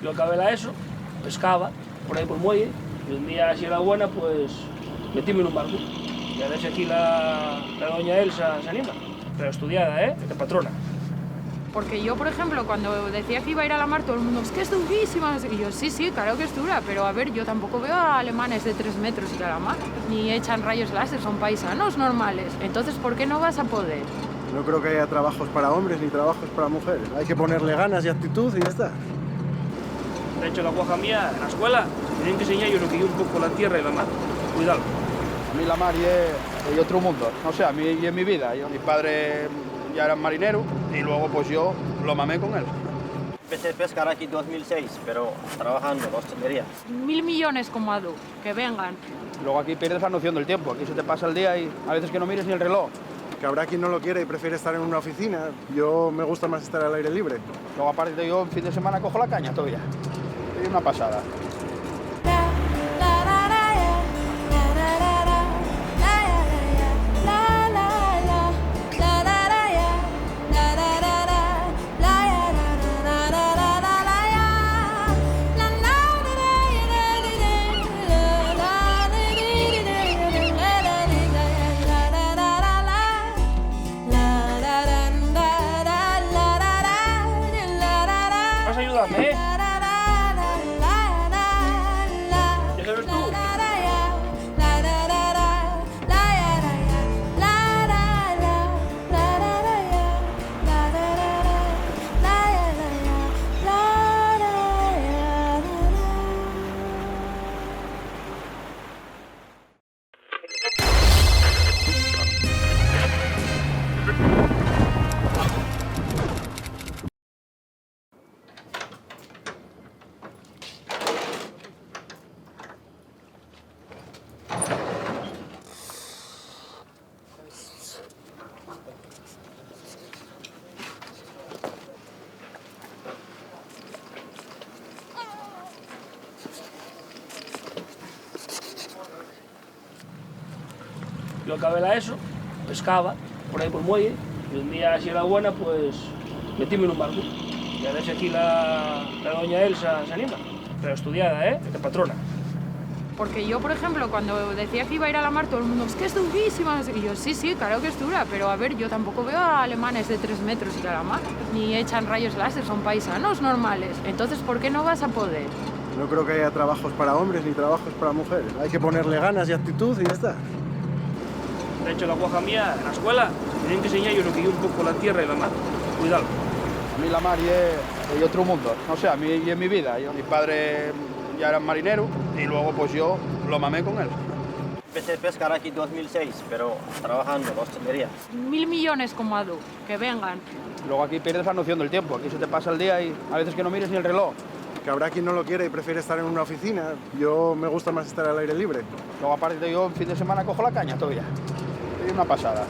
Yo acabé la ESO, pescaba por ahí por el muelle, y un día, si era buena, pues metíme en un barco. Y a ver si aquí la doña Elsa se anima. Pero estudiada, de patrona. Porque yo, por ejemplo, cuando decía que iba a ir a la mar, todo el mundo, es que es durísima, no sé qué. Y yo, sí, claro que es dura, pero a ver, yo tampoco veo a alemanes de 3 metros ir a la mar, ni echan rayos láser, son paisanos normales. Entonces, ¿por qué no vas a poder? No creo que haya trabajos para hombres ni trabajos para mujeres. Hay que ponerle ganas y actitud y ya está. De hecho, la guaja mía, en la escuela, tienen que enseñar yo lo que yo un poco la tierra y la mar. Cuidado. A mí la mar es otro mundo. No sé, a mí y en mi vida. Mi padre ya era marinero y luego pues yo lo mamé con él. Empecé a pescar aquí en 2006, pero trabajando en la hostelería. 1.000 millones como Adu, que vengan. Luego aquí pierdes la noción del tiempo. Aquí se te pasa el día y a veces que no mires ni el reloj. Que habrá quien no lo quiere y prefiere estar en una oficina. Yo me gusta más estar al aire libre. Luego aparte yo en fin de semana cojo la caña todavía. Es una pasada. Vas a ayudarme, ¿Ya sabes tú? Yo acabé la ESO, pescaba por ahí por el muelle, y un día, si era buena, pues metíme en un barco. Y a ver si aquí la doña Elsa se anima. Pero estudiada, de patrona. Porque yo, por ejemplo, cuando decía que iba a ir a la mar, todo el mundo, es que es durísima, no sé qué. Y yo, sí, claro que es dura, pero a ver, yo tampoco veo a alemanes de 3 metros ir a la mar, ni echan rayos láser, son paisanos normales. Entonces, ¿por qué no vas a poder? No creo que haya trabajos para hombres ni trabajos para mujeres. Hay que ponerle ganas y actitud y ya está. De hecho, la guaja mía, en la escuela, tienen que enseñar yo lo que yo un poco la tierra y la mar. Cuidado. A mí la mar es otro mundo. No sé, a mí y en mi vida. Mi padre ya era marinero y luego pues yo lo mamé con él. Empecé a pescar aquí en 2006, pero trabajando en la hostelería. 1.000 millones como Adu, que vengan. Luego aquí pierdes la noción del tiempo. Aquí se te pasa el día y a veces que no mires ni el reloj. Que habrá quien no lo quiere y prefiere estar en una oficina. Yo me gusta más estar al aire libre. Luego aparte yo en fin de semana cojo la caña todavía. Es una pasada.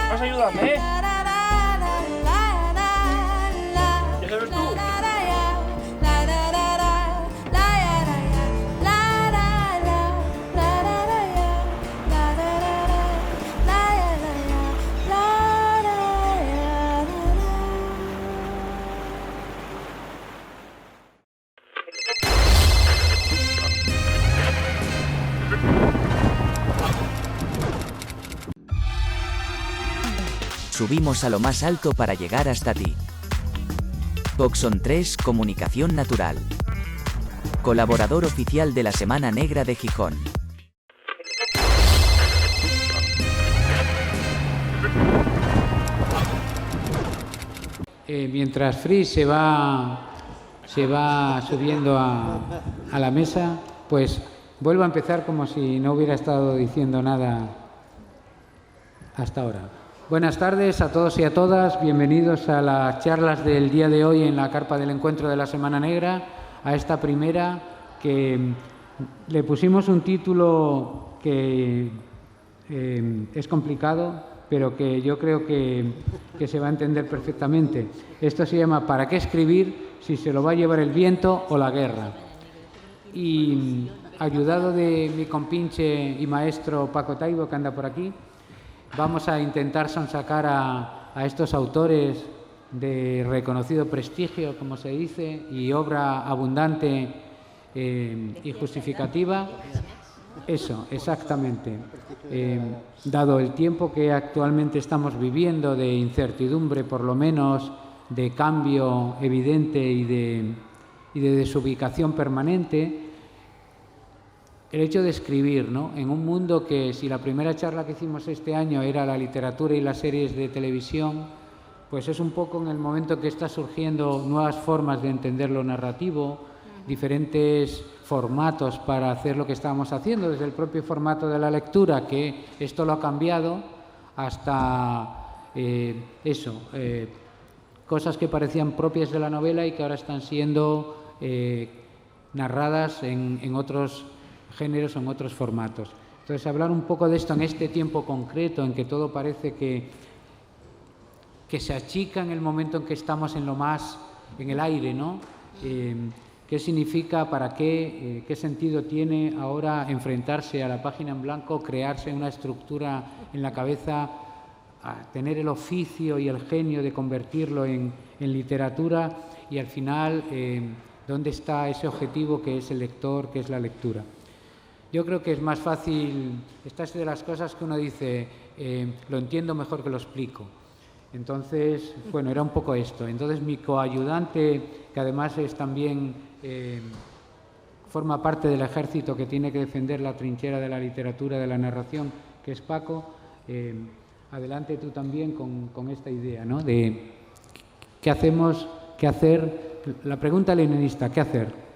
Vas a ayudarme, ¿Ya sabes tú? Subimos a lo más alto para llegar hasta ti. Boxon 3 Comunicación Natural. Colaborador oficial de la Semana Negra de Gijón. Mientras Fritz se va subiendo a la mesa, pues vuelvo a empezar como si no hubiera estado diciendo nada hasta ahora. Buenas tardes a todos y a todas, bienvenidos a las charlas del día de hoy en la carpa del encuentro de la Semana Negra, a esta primera que Le pusimos un título que es complicado, pero que yo creo que se va a entender perfectamente. Esto se llama ¿Para qué escribir si se lo va a llevar el viento o la guerra? Y ayudado de mi compinche y maestro Paco Taibo, que anda por aquí, vamos a intentar sonsacar a estos autores de reconocido prestigio, como se dice, y obra abundante y justificativa. Eso, exactamente. Dado el tiempo que actualmente estamos viviendo de incertidumbre, por lo menos, de cambio evidente y de desubicación permanente, el hecho de escribir, ¿no? En un mundo que, si la primera charla que hicimos este año era la literatura y las series de televisión, pues es un poco en el momento que está surgiendo nuevas formas de entender lo narrativo, diferentes formatos para hacer lo que estábamos haciendo, desde el propio formato de la lectura, que esto lo ha cambiado, hasta cosas que parecían propias de la novela y que ahora están siendo narradas en otros géneros, en otros formatos. Entonces, hablar un poco de esto en este tiempo concreto, en que todo parece que se achica en el momento en que estamos en el aire, ¿no? ¿Qué significa, para qué sentido tiene ahora enfrentarse a la página en blanco, crearse una estructura en la cabeza, a tener el oficio y el genio de convertirlo en literatura y al final dónde está ese objetivo que es el lector, que es la lectura? Yo creo que es más fácil, esta es de las cosas que uno dice, lo entiendo mejor que lo explico. Entonces, bueno, era un poco esto. Entonces, mi coayudante, que además es también forma parte del ejército que tiene que defender la trinchera de la literatura, de la narración, que es Paco, adelante tú también con esta idea, ¿no? De qué hacemos, qué hacer, la pregunta leninista, ¿qué hacer?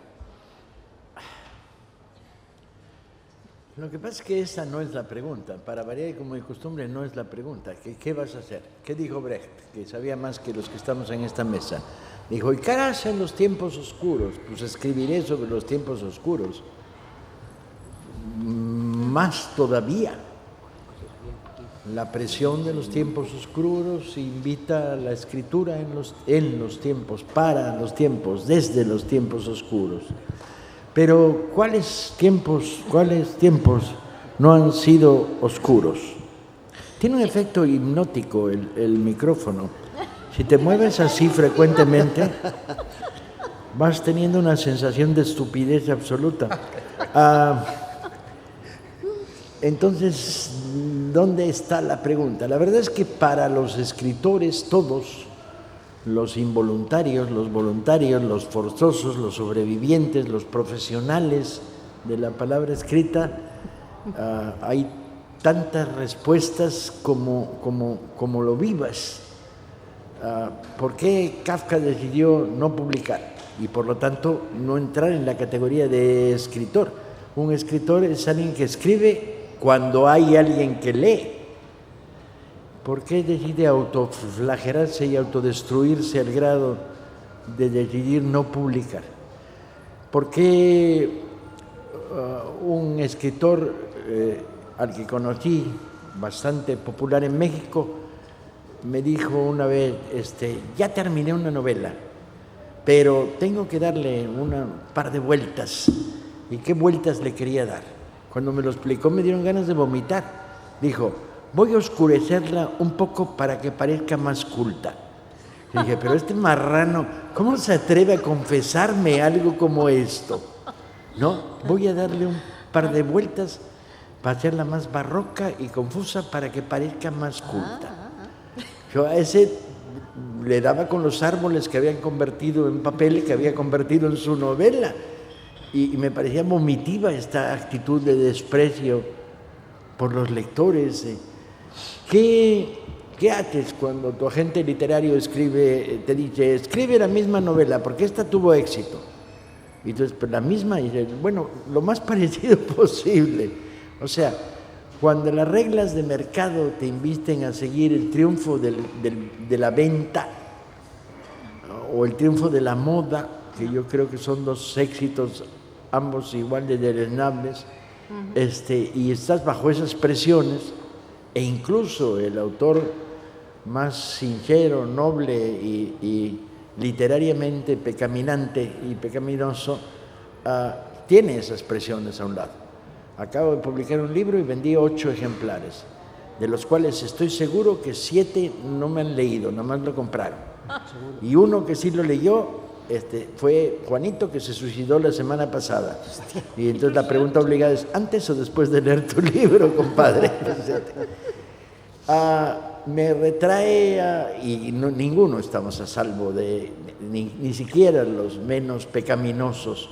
Lo que pasa es que esa no es la pregunta. Para variar, como de costumbre, no es la pregunta. ¿Qué vas a hacer? ¿Qué dijo Brecht? Que sabía más que los que estamos en esta mesa. Dijo, ¿y qué harás en los tiempos oscuros? Pues escribiré sobre los tiempos oscuros. Más todavía. La presión de los tiempos oscuros invita a la escritura en los tiempos, para los tiempos, desde los tiempos oscuros. Pero ¿cuáles tiempos no han sido oscuros? Tiene un efecto hipnótico el micrófono. Si te mueves así frecuentemente, vas teniendo una sensación de estupidez absoluta. Entonces, ¿dónde está la pregunta? La verdad es que para los escritores todos, los involuntarios, los voluntarios, los forzosos, los sobrevivientes, los profesionales de la palabra escrita, hay tantas respuestas como lo vivas. ¿Por qué Kafka decidió no publicar y por lo tanto no entrar en la categoría de escritor? Un escritor es alguien que escribe cuando hay alguien que lee. ¿Por qué decide autoflagelarse y autodestruirse al grado de decidir no publicar? ¿Por qué un escritor al que conocí, bastante popular en México, me dijo una vez, ya terminé una novela, pero tengo que darle un par de vueltas? ¿Y qué vueltas le quería dar? Cuando me lo explicó me dieron ganas de vomitar. Dijo, voy a oscurecerla un poco para que parezca más culta. Le dije, pero este marrano, ¿cómo se atreve a confesarme algo como esto? No, voy a darle un par de vueltas para hacerla más barroca y confusa para que parezca más culta. Yo a ese le daba con los árboles que habían convertido en papel, que había convertido en su novela. Y me parecía vomitiva esta actitud de desprecio por los lectores. ¿Qué haces cuando tu agente literario te dice, escribe la misma novela, porque esta tuvo éxito? Y entonces, pues la misma, y dices, bueno, lo más parecido posible. O sea, cuando las reglas de mercado te inviten a seguir el triunfo de la venta o el triunfo de la moda, que yo creo que son dos éxitos ambos igual de deleznables, y estás bajo esas presiones, e incluso el autor más sincero, noble y literariamente pecaminante y pecaminoso tiene esas presiones a un lado. Acabo de publicar un libro y vendí 8 ejemplares, de los cuales estoy seguro que 7 no me han leído, nada más lo compraron. Y uno que sí lo leyó fue Juanito, que se suicidó la semana pasada. Y entonces la pregunta obligada es, ¿antes o después de leer tu libro, compadre? Me retrae, y ninguno estamos a salvo de, ni siquiera los menos pecaminosos,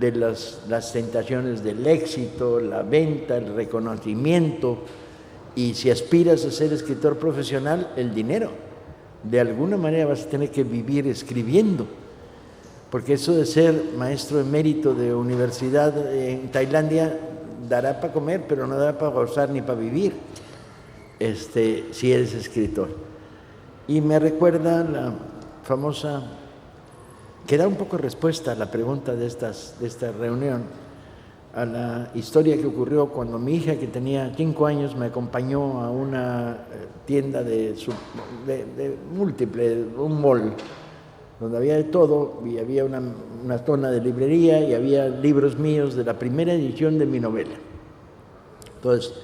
de las tentaciones del éxito, la venta, el reconocimiento, y si aspiras a ser escritor profesional, el dinero. De alguna manera vas a tener que vivir escribiendo, porque eso de ser maestro emérito de universidad en Tailandia dará para comer, pero no dará para gozar ni para vivir, si eres escritor. Y me recuerda la famosa, que da un poco respuesta a la pregunta de esta reunión, a la historia que ocurrió cuando mi hija, que tenía 5 años, me acompañó a una tienda de múltiple, un mall, donde había de todo, y había una zona de librería, y había libros míos de la primera edición de mi novela. Entonces,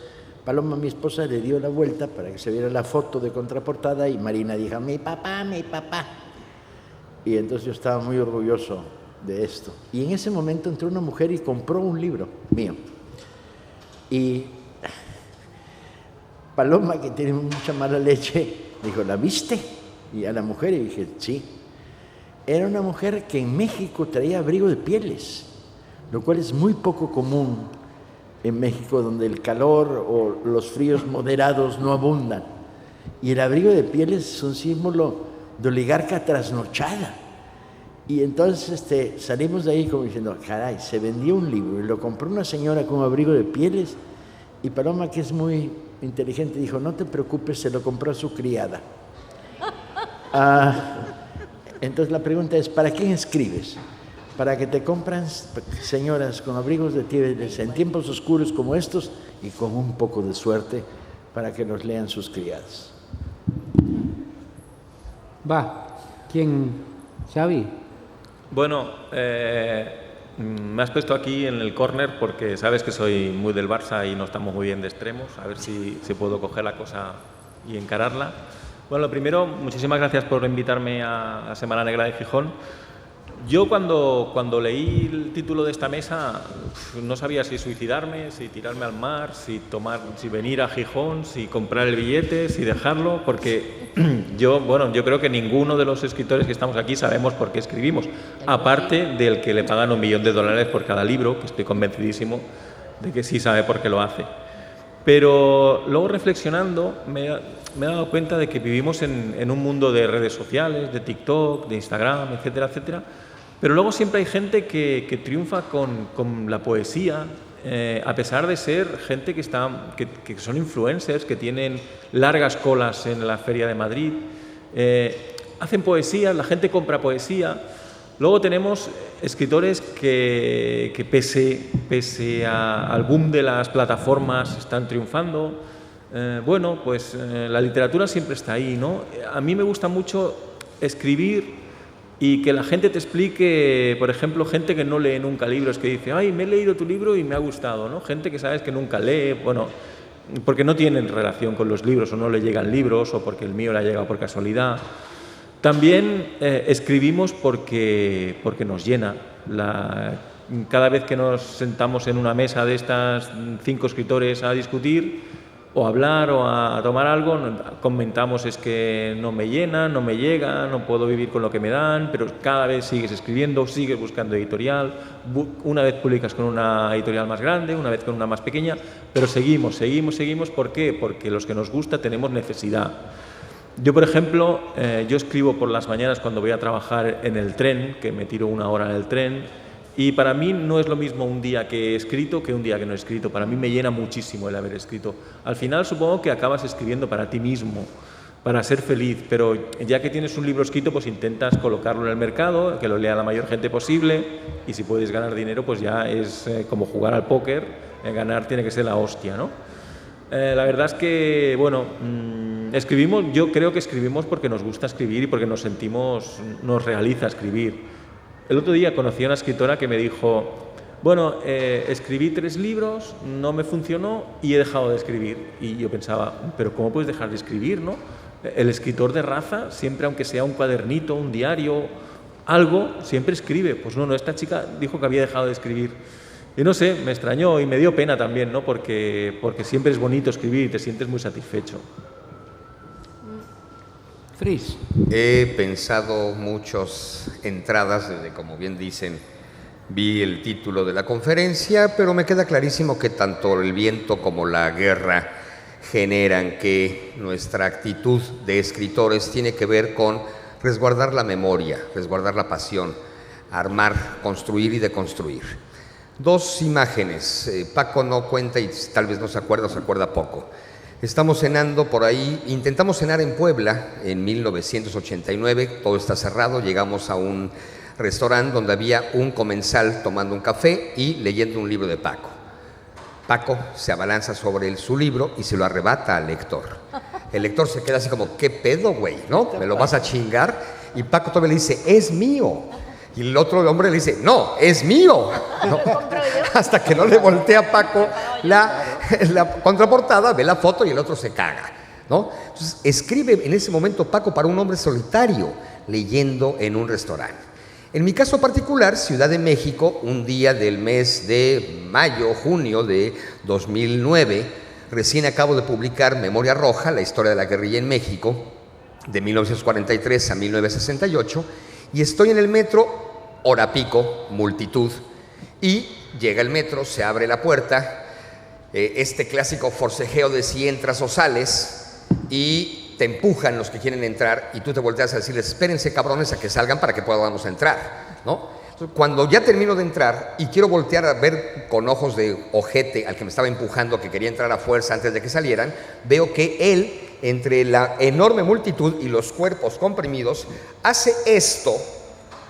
Paloma, mi esposa, le dio la vuelta para que se viera la foto de contraportada, y Marina dijo, mi papá, mi papá. Y entonces yo estaba muy orgulloso de esto. Y en ese momento entró una mujer y compró un libro mío. Y Paloma, que tiene mucha mala leche, dijo, ¿la viste? Y a la mujer, y dije, sí. Era una mujer que en México traía abrigo de pieles, lo cual es muy poco común en México, donde el calor o los fríos moderados no abundan. Y el abrigo de pieles es un símbolo de oligarca trasnochada. Y entonces salimos de ahí como diciendo, caray, se vendió un libro y lo compró una señora con abrigo de pieles, y Paloma, que es muy inteligente, dijo, no te preocupes, se lo compró a su criada. Entonces la pregunta es, ¿para quién escribes? ¿Para que te compran señoras con abrigos de pieles en tiempos oscuros como estos, y con un poco de suerte para que los lean sus criadas? Va, ¿quién? ¿Xavi? Bueno, me has puesto aquí en el córner porque sabes que soy muy del Barça y no estamos muy bien de extremos. A ver si puedo coger la cosa y encararla. Bueno, lo primero, muchísimas gracias por invitarme a la Semana Negra de Gijón. Yo cuando leí el título de esta mesa no sabía si suicidarme, si tirarme al mar, si venir a Gijón, si comprar el billete, si dejarlo, porque yo creo que ninguno de los escritores que estamos aquí sabemos por qué escribimos, aparte del que le pagan $1 millón por cada libro, que estoy convencidísimo de que sí sabe por qué lo hace. Pero luego, reflexionando, me he dado cuenta de que vivimos en un mundo de redes sociales, de TikTok, de Instagram, etcétera, etcétera. Pero luego siempre hay gente que triunfa con la poesía, a pesar de ser gente que son influencers, que tienen largas colas en la Feria de Madrid. Hacen poesía, la gente compra poesía. Luego tenemos escritores que pese al boom de las plataformas están triunfando. La literatura siempre está ahí, ¿no? A mí me gusta mucho escribir y que la gente te explique, por ejemplo, gente que no lee nunca libros, que dice, ay, me he leído tu libro y me ha gustado, ¿no? Gente que sabes que nunca lee, porque no tienen relación con los libros o no le llegan libros o porque el mío le ha llegado por casualidad. También escribimos porque nos llena. Cada vez que nos sentamos en una mesa de estas 5 escritores a discutir o a hablar o a tomar algo, comentamos es que no me llena, no me llega, no puedo vivir con lo que me dan, pero cada vez sigues escribiendo, sigues buscando editorial, una vez publicas con una editorial más grande, una vez con una más pequeña, pero seguimos. ¿Por qué? Porque los que nos gusta tenemos necesidad. Yo, por ejemplo, yo escribo por las mañanas cuando voy a trabajar en el tren, que me tiro 1 hora en el tren, y para mí no es lo mismo un día que he escrito que un día que no he escrito. Para mí me llena muchísimo el haber escrito. Al final supongo que acabas escribiendo para ti mismo. para ser feliz, pero ya que tienes un libro escrito, pues intentas colocarlo en el mercado, que lo lea la mayor gente posible, y si puedes ganar dinero, pues ya es como jugar al póker, ganar tiene que ser la hostia, ¿no? La verdad es que, bueno, escribimos, yo creo que escribimos porque nos gusta escribir y porque nos realiza escribir. El otro día conocí a una escritora que me dijo, bueno, escribí 3 libros, no me funcionó y he dejado de escribir. Y yo pensaba, pero ¿cómo puedes dejar de escribir, no? El escritor de raza, siempre, aunque sea un cuadernito, un diario, algo, siempre escribe. Pues no, esta chica dijo que había dejado de escribir. Y no sé, me extrañó y me dio pena también, ¿no? Porque siempre es bonito escribir y te sientes muy satisfecho. Fris. He pensado muchas entradas, desde, como bien dicen, vi el título de la conferencia, pero me queda clarísimo que tanto el viento como la guerra generan que nuestra actitud de escritores tiene que ver con resguardar la memoria, resguardar la pasión, armar, construir y deconstruir. 2 imágenes. Paco no cuenta y tal vez no se acuerda o se acuerda poco. Estamos cenando por ahí, intentamos cenar en Puebla en 1989, todo está cerrado, llegamos a un restaurante donde había un comensal tomando un café y leyendo un libro de Paco. Paco se abalanza sobre su libro y se lo arrebata al lector. El lector se queda así como, ¿qué pedo, güey? ¿No? ¿Me lo vas a chingar? Y Paco todavía le dice, es mío. Y el otro hombre le dice, no, es mío. ¿No? Hasta que no le voltea a Paco la contraportada, ve la foto y el otro se caga, ¿no? Entonces, escribe en ese momento Paco para un hombre solitario, leyendo en un restaurante. En mi caso particular, Ciudad de México, un día del mes de mayo, junio de 2009, recién acabo de publicar Memoria Roja, la historia de la guerrilla en México, de 1943 a 1968, y estoy en el metro, hora pico, multitud, y llega el metro, se abre la puerta, este clásico forcejeo de si entras o sales, y te empujan los que quieren entrar, y tú te volteas a decirles, espérense cabrones a que salgan para que podamos entrar, ¿no? Entonces, cuando ya termino de entrar y quiero voltear a ver con ojos de ojete al que me estaba empujando, que quería entrar a fuerza antes de que salieran, veo que él, entre la enorme multitud y los cuerpos comprimidos, hace esto,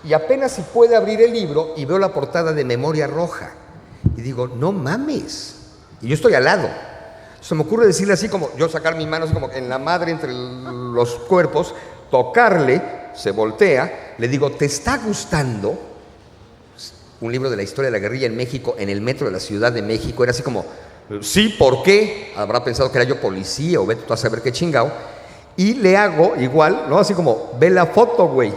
y apenas si puede abrir el libro y veo la portada de Memoria Roja. Y digo, no mames. Y yo estoy al lado. Se me ocurre decirle así como, yo sacar mis manos como en la madre entre los cuerpos, tocarle, se voltea, le digo, ¿te está gustando? Un libro de la historia de la guerrilla en México, en el metro de la Ciudad de México. Era así como, sí, ¿por qué? Habrá pensado que era yo policía o vete tú a saber qué chingado. Y le hago igual, ¿no? Así como, ve la foto, güey.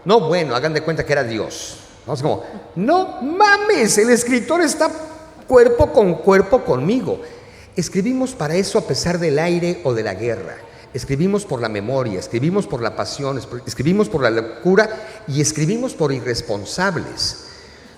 No, bueno, hagan de cuenta que era Dios. ¿No? Así como, no mames, el escritor está cuerpo con cuerpo conmigo. Escribimos para eso a pesar del aire o de la guerra. Escribimos por la memoria, escribimos por la pasión, escribimos por la locura y escribimos por irresponsables.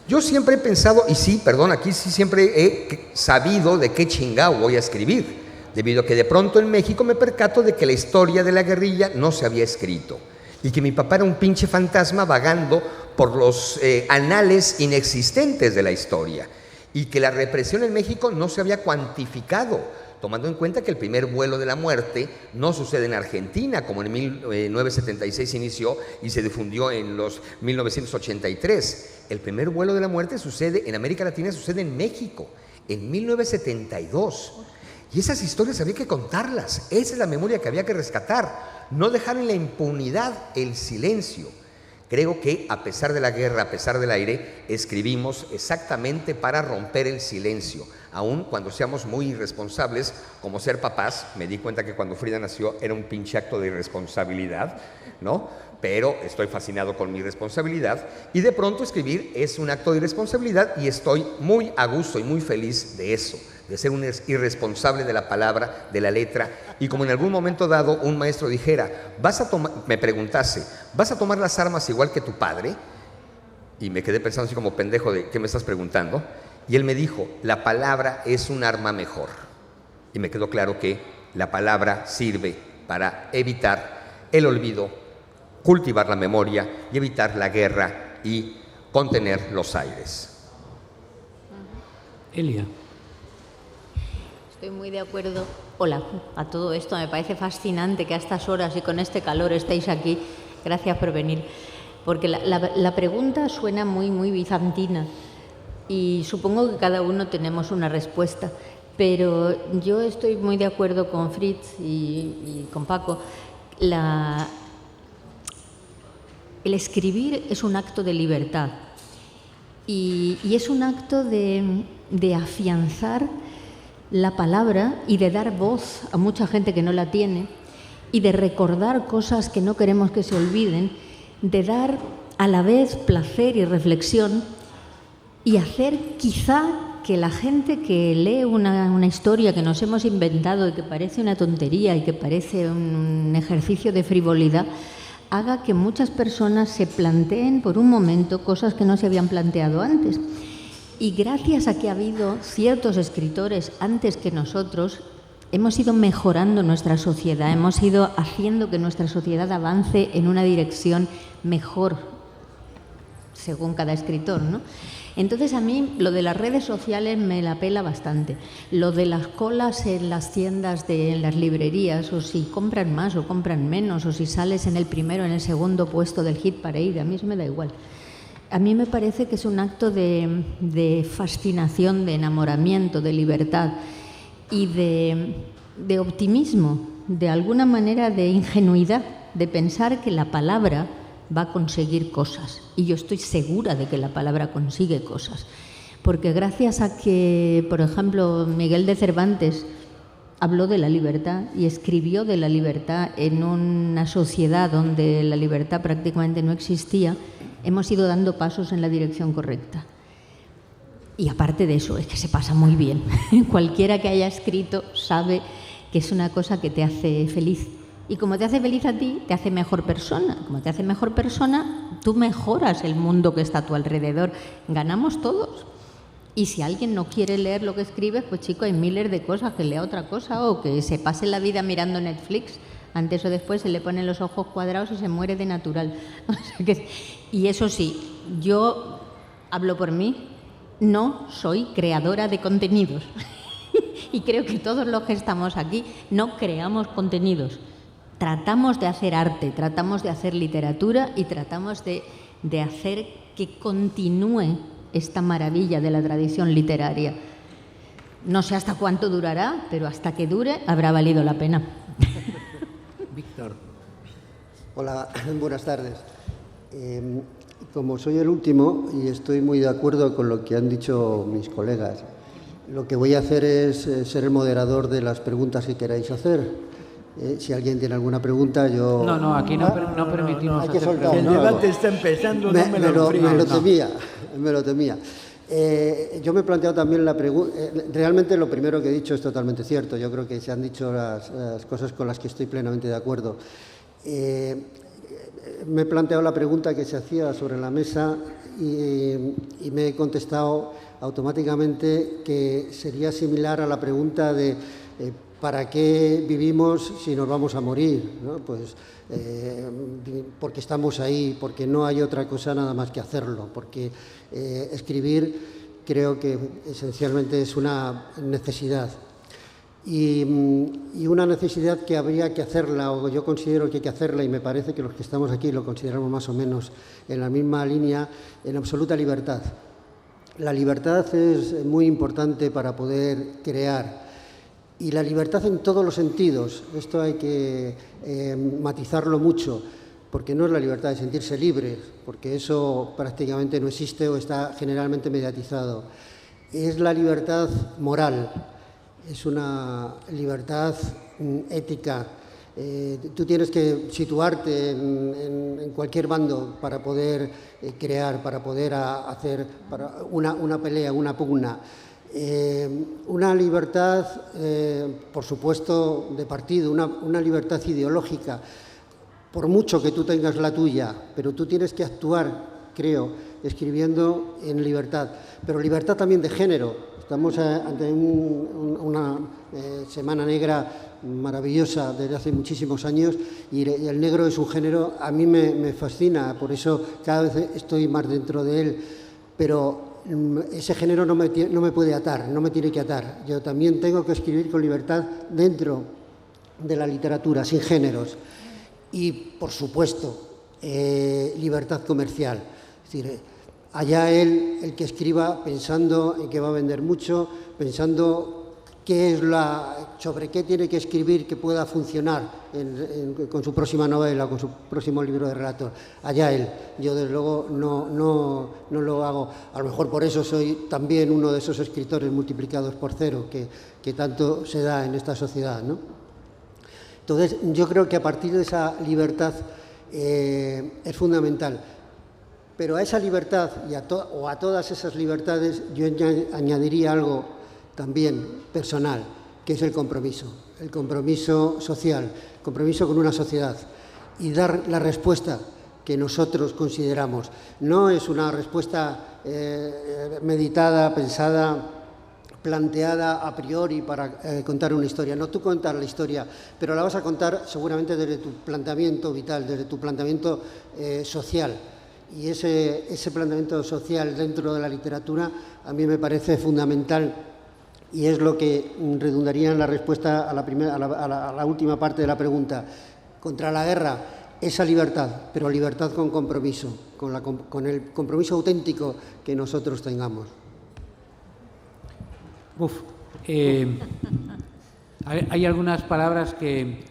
Yo siempre he pensado, y sí, perdón, aquí sí siempre he sabido de qué chingado voy a escribir, debido a que de pronto en México me percato de que la historia de la guerrilla no se había escrito y que mi papá era un pinche fantasma vagando por los anales inexistentes de la historia y que la represión en México no se había cuantificado, tomando en cuenta que el primer vuelo de la muerte no sucede en Argentina, como en 1976 inició y se difundió en los 1983. El primer vuelo de la muerte sucede en América Latina, sucede en México, en 1972. Y esas historias había que contarlas, esa es la memoria que había que rescatar, no dejar en la impunidad el silencio. Creo que a pesar de la guerra, a pesar del aire, escribimos exactamente para romper el silencio. Aún cuando seamos muy irresponsables, como ser papás, me di cuenta que cuando Frida nació era un pinche acto de irresponsabilidad, ¿no? Pero estoy fascinado con mi responsabilidad y de pronto escribir es un acto de irresponsabilidad y estoy muy a gusto y muy feliz de eso, de ser un irresponsable de la palabra, de la letra. Y como en algún momento dado un maestro dijera, me preguntase, ¿vas a tomar las armas igual que tu padre? Y me quedé pensando así como pendejo de, ¿qué me estás preguntando? Y él me dijo, la palabra es un arma mejor. Y me quedó claro que la palabra sirve para evitar el olvido, cultivar la memoria y evitar la guerra y contener los aires. Elia. Estoy muy de acuerdo. Hola, a todo esto. Me parece fascinante que a estas horas y con este calor estéis aquí. Gracias por venir. Porque la pregunta suena muy, muy bizantina y supongo que cada uno tenemos una respuesta. Pero yo estoy muy de acuerdo con Fritz y con Paco. El escribir es un acto de libertad y es un acto de afianzar la palabra y de dar voz a mucha gente que no la tiene y de recordar cosas que no queremos que se olviden, de dar a la vez placer y reflexión y hacer quizá que la gente que lee una historia que nos hemos inventado y que parece una tontería y que parece un ejercicio de frivolidad, haga que muchas personas se planteen por un momento cosas que no se habían planteado antes. Y gracias a que ha habido ciertos escritores antes que nosotros, hemos ido mejorando nuestra sociedad, hemos ido haciendo que nuestra sociedad avance en una dirección mejor, según cada escritor, ¿no? Entonces a mí lo de las redes sociales me la pela bastante. Lo de las colas en las tiendas, en las librerías, o si compran más o compran menos, o si sales en el primero o en el segundo puesto del hit parade, a mí eso me da igual. A mí me parece que es un acto de fascinación, de enamoramiento, de libertad y de optimismo, de alguna manera de ingenuidad, de pensar que la palabra va a conseguir cosas. Y yo estoy segura de que la palabra consigue cosas. Porque gracias a que, por ejemplo, Miguel de Cervantes habló de la libertad y escribió de la libertad en una sociedad donde la libertad prácticamente no existía, hemos ido dando pasos en la dirección correcta. Y aparte de eso, es que se pasa muy bien. Cualquiera que haya escrito sabe que es una cosa que te hace feliz. Y como te hace feliz a ti, te hace mejor persona. Como te hace mejor persona, tú mejoras el mundo que está a tu alrededor. Ganamos todos. Y si alguien no quiere leer lo que escribes, pues chico, hay miles de cosas, que lea otra cosa o que se pase la vida mirando Netflix. Antes o después se le ponen los ojos cuadrados y se muere de natural. O sea que, y eso sí, yo hablo por mí, no soy creadora de contenidos. Y creo que todos los que estamos aquí no creamos contenidos. Tratamos de hacer arte, tratamos de hacer literatura y tratamos de hacer que continúe esta maravilla de la tradición literaria. No sé hasta cuánto durará, pero hasta que dure habrá valido la pena. Víctor. Hola, buenas tardes. Como soy el último y estoy muy de acuerdo con lo que han dicho mis colegas, lo que voy a hacer es ser el moderador de las preguntas que queráis hacer. Si alguien tiene alguna pregunta, yo... No, aquí no permitimos hay que hacer soltar. El debate está empezando, Me lo temía. Yo me he planteado también la pregunta... realmente lo primero que he dicho es totalmente cierto. Yo creo que se han dicho las cosas con las que estoy plenamente de acuerdo. Me he planteado la pregunta que se hacía sobre la mesa y me he contestado automáticamente que sería similar a la pregunta de ¿para qué vivimos si nos vamos a morir? ¿No? Pues porque estamos ahí, porque no hay otra cosa nada más que hacerlo, porque escribir creo que esencialmente es una necesidad. Y una necesidad que habría que hacerla, o yo considero que hay que hacerla, y me parece que los que estamos aquí lo consideramos más o menos en la misma línea, en absoluta libertad. La libertad es muy importante para poder crear. Y la libertad en todos los sentidos, esto hay que matizarlo mucho, porque no es la libertad de sentirse libre, porque eso prácticamente no existe o está generalmente mediatizado. Es la libertad moral, es una libertad ética. Tú tienes que situarte en cualquier bando para poder crear, para poder hacer una pelea, una pugna. Una libertad, por supuesto, de partido, una libertad ideológica, por mucho que tú tengas la tuya, pero tú tienes que actuar, creo, escribiendo en libertad, pero libertad también de género. Estamos ante una semana negra maravillosa desde hace muchísimos años y el negro es un género, a mí me fascina, por eso cada vez estoy más dentro de él, pero ese género no me puede atar, no me tiene que atar. Yo también tengo que escribir con libertad dentro de la literatura, sin géneros. Y, por supuesto, libertad comercial. Es decir, allá él, el que escriba pensando en que va a vender mucho, pensando sobre qué tiene que escribir que pueda funcionar con su próxima novela, con su próximo libro de relatos. Allá él. Yo, desde luego, no lo hago. A lo mejor por eso soy también uno de esos escritores multiplicados por cero que tanto se da en esta sociedad, ¿no? Entonces, yo creo que a partir de esa libertad es fundamental. Pero a esa libertad o a todas esas libertades yo añadiría algo también personal, que es el compromiso social, el compromiso con una sociedad y dar la respuesta que nosotros consideramos. No es una respuesta meditada, pensada, planteada a priori para contar una historia. No tú contar la historia, pero la vas a contar seguramente desde tu planteamiento vital, desde tu planteamiento social. Y ese planteamiento social dentro de la literatura a mí me parece fundamental y es lo que redundaría en la respuesta a la última parte de la pregunta. Contra la guerra, esa libertad, pero libertad con compromiso, con el compromiso auténtico que nosotros tengamos. Hay algunas palabras que...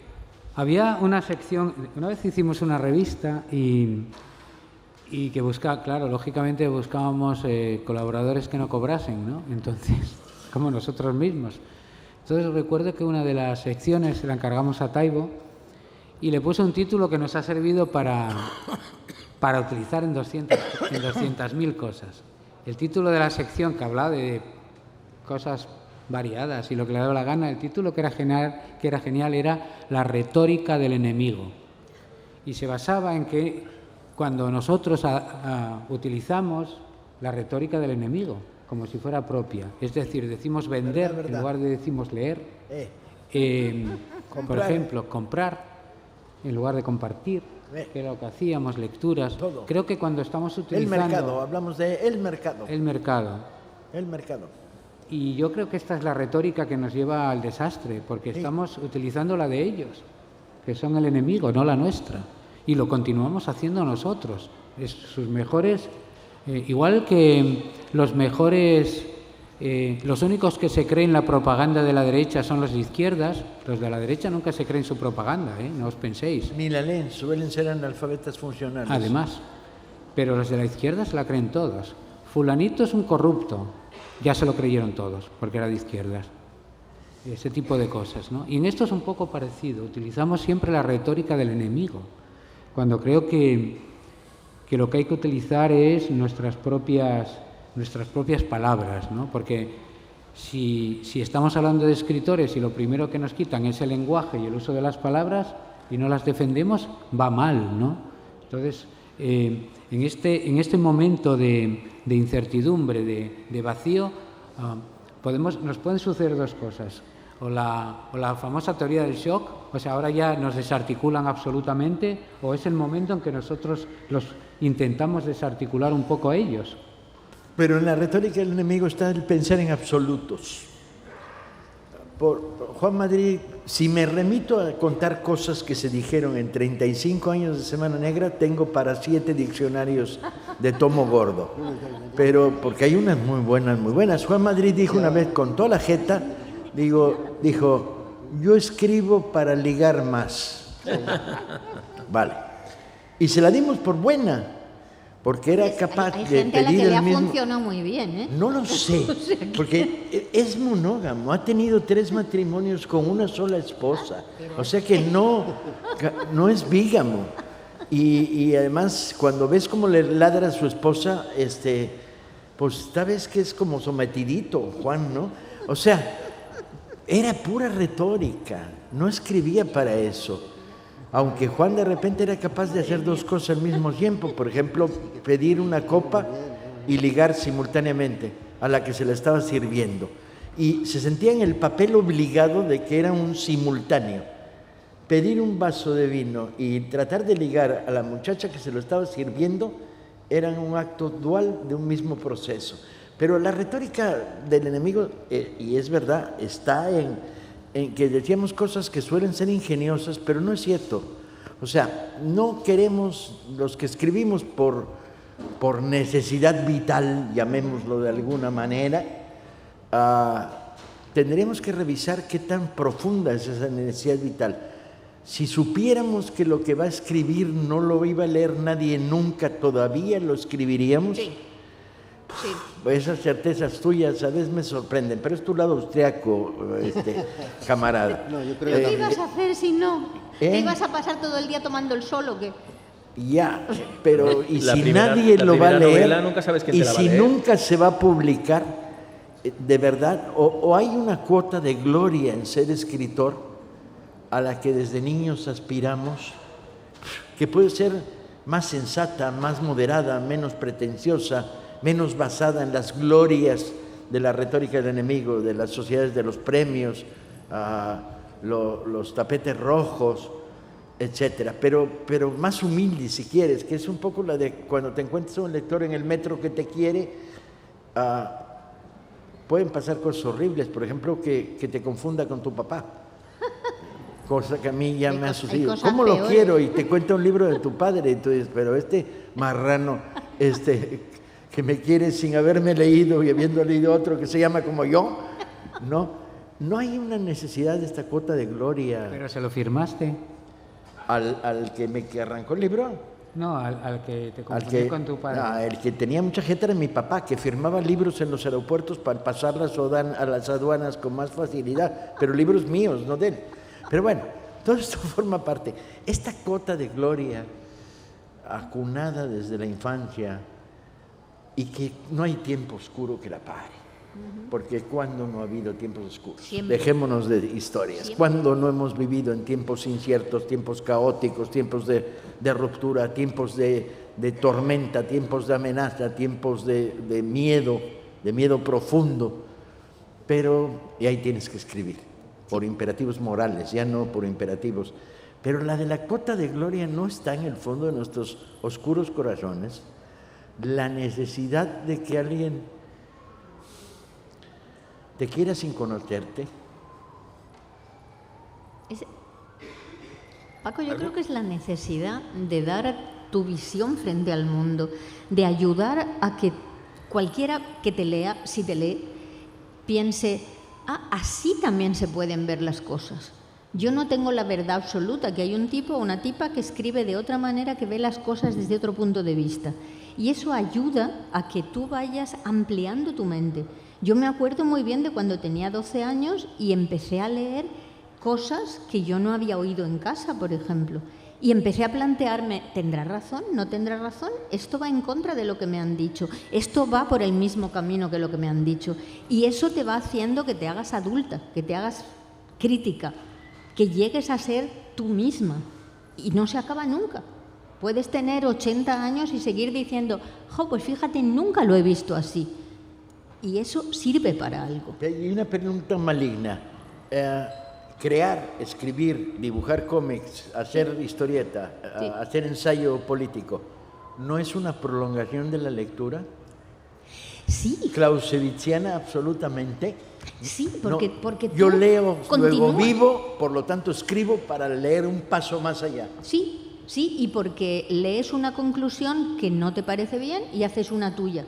Había una sección, una vez hicimos una revista y que buscaba, claro, lógicamente buscábamos colaboradores que no cobrasen, ¿no? Entonces, como nosotros mismos. Entonces recuerdo que una de las secciones se la encargamos a Taibo y le puse un título que nos ha servido para utilizar en 200.000 cosas. El título de la sección, que hablaba de cosas variadas y lo que le daba la gana, el título que era genial era La retórica del enemigo. Y se basaba en que cuando nosotros utilizamos la retórica del enemigo, como si fuera propia. Es decir, decimos vender en lugar de decimos leer. Por ejemplo, comprar en lugar de compartir, que era lo que hacíamos, lecturas. Todo. Creo que cuando estamos utilizando... El mercado, hablamos de el mercado. El mercado. El mercado. Y yo creo que esta es la retórica que nos lleva al desastre, porque estamos utilizando la de ellos, que son el enemigo, no la nuestra. Y lo continuamos haciendo nosotros. Sus mejores... igual que los mejores, los únicos que se creen la propaganda de la derecha son los de izquierdas, los de la derecha nunca se creen su propaganda, no os penséis. Ni la leen, suelen ser analfabetas funcionales. Además, pero los de la izquierda se la creen todos. Fulanito es un corrupto, ya se lo creyeron todos, porque era de izquierdas. Ese tipo de cosas, ¿no? Y en esto es un poco parecido, utilizamos siempre la retórica del enemigo, cuando creo que lo que hay que utilizar es nuestras propias palabras, ¿no? Porque si estamos hablando de escritores y lo primero que nos quitan es el lenguaje y el uso de las palabras y no las defendemos, va mal, ¿no? Entonces, en este momento de incertidumbre, de vacío, nos pueden suceder dos cosas. O la famosa teoría del shock, o sea, ahora ya nos desarticulan absolutamente, o es el momento en que nosotros los intentamos desarticular un poco a ellos. Pero en la retórica del enemigo está el pensar en absolutos. Por Juan Madrid, si me remito a contar cosas que se dijeron en 35 años de Semana Negra, tengo para 7 diccionarios de tomo gordo. Pero porque hay unas muy buenas. Juan Madrid dijo una vez con toda la jeta, dijo, yo escribo para ligar más. Vale. Y se la dimos por buena, porque era capaz de pedir el mismo... Hay gente a la que le ha funcionado muy bien, ¿eh? No lo sé, porque es monógamo, ha tenido 3 matrimonios con una sola esposa, o sea que no es bígamo. Y además, cuando ves cómo le ladra a su esposa, pues sabes que es como sometidito, Juan, ¿no? O sea, era pura retórica, no escribía para eso. Aunque Juan de repente era capaz de hacer 2 cosas al mismo tiempo, por ejemplo, pedir una copa y ligar simultáneamente a la que se la estaba sirviendo. Y se sentía en el papel obligado de que era un simultáneo. Pedir un vaso de vino y tratar de ligar a la muchacha que se lo estaba sirviendo eran un acto dual de un mismo proceso. Pero la retórica del enemigo, y es verdad, está en que decíamos cosas que suelen ser ingeniosas, pero no es cierto. O sea, no queremos, los que escribimos por necesidad vital, llamémoslo de alguna manera, tendríamos que revisar qué tan profunda es esa necesidad vital. Si supiéramos que lo que va a escribir no lo iba a leer nadie nunca, ¿todavía lo escribiríamos? Sí. Sí. Esas certezas tuyas a veces me sorprenden, pero es tu lado austriaco, camarada. No, yo creo ¿Qué ibas a hacer si no? ¿Eh? ¿Te ibas a pasar todo el día tomando el sol o qué? Ya, pero y La si primera- nadie la lo va a primera leer, novela nunca sabes quién y te la va a si leer. nunca se va a publicar, de verdad, o hay una cuota de gloria en ser escritor a la que desde niños aspiramos, que puede ser más sensata, más moderada, menos pretenciosa, menos basada en las glorias de la retórica del enemigo, de las sociedades de los premios, los tapetes rojos, etcétera, pero más humilde si quieres, que es un poco la de cuando te encuentras a un lector en el metro que te quiere. Pueden pasar cosas horribles, por ejemplo, que te confunda con tu papá, cosa que a mí ya me ha sucedido. ¿Cómo lo quiero? Y te cuenta un libro de tu padre, y tú dices, pero este marrano, que me quiere sin haberme leído y habiendo leído otro que se llama como yo, no hay una necesidad de esta cuota de gloria. Pero se lo firmaste. ¿Al que arrancó el libro? No, al que te confundí con tu padre. El que tenía mucha gente era mi papá, que firmaba libros en los aeropuertos para pasarlas a las aduanas con más facilidad, pero libros míos, no de él. Pero bueno, todo esto forma parte. Esta cota de gloria acunada desde la infancia y que no hay tiempo oscuro que la pare. Porque ¿cuándo no ha habido tiempos oscuros? Siempre. Dejémonos de historias. Siempre. ¿Cuándo no hemos vivido en tiempos inciertos, tiempos caóticos, tiempos de ruptura, tiempos de tormenta, tiempos de amenaza, tiempos de miedo profundo? Y ahí tienes que escribir, por imperativos morales, ya no por imperativos. Pero la de la cota de gloria no está en el fondo de nuestros oscuros corazones. La necesidad de que alguien te quiera sin conocerte. Paco, yo creo que es la necesidad de dar tu visión frente al mundo, de ayudar a que cualquiera que te lea, si te lee, piense, así también se pueden ver las cosas. Yo no tengo la verdad absoluta, que hay un tipo o una tipa que escribe de otra manera, que ve las cosas desde otro punto de vista. Y eso ayuda a que tú vayas ampliando tu mente. Yo me acuerdo muy bien de cuando tenía 12 años y empecé a leer cosas que yo no había oído en casa, por ejemplo. Y empecé a plantearme, ¿tendrá razón? ¿No tendrá razón? Esto va en contra de lo que me han dicho. Esto va por el mismo camino que lo que me han dicho. Y eso te va haciendo que te hagas adulta, que te hagas crítica, que llegues a ser tú misma. Y no se acaba nunca. Puedes tener 80 años y seguir diciendo, pues fíjate, nunca lo he visto así. Y eso sirve para algo. Y una pregunta maligna. Crear, escribir, dibujar cómics, hacer historieta, Sí. hacer ensayo político, ¿no es una prolongación de la lectura? Sí. Clausewitziana absolutamente. Sí, porque yo tú leo, continúas. luego vivo, por lo tanto escribo para leer un paso más allá. Sí, y porque lees una conclusión que no te parece bien y haces una tuya.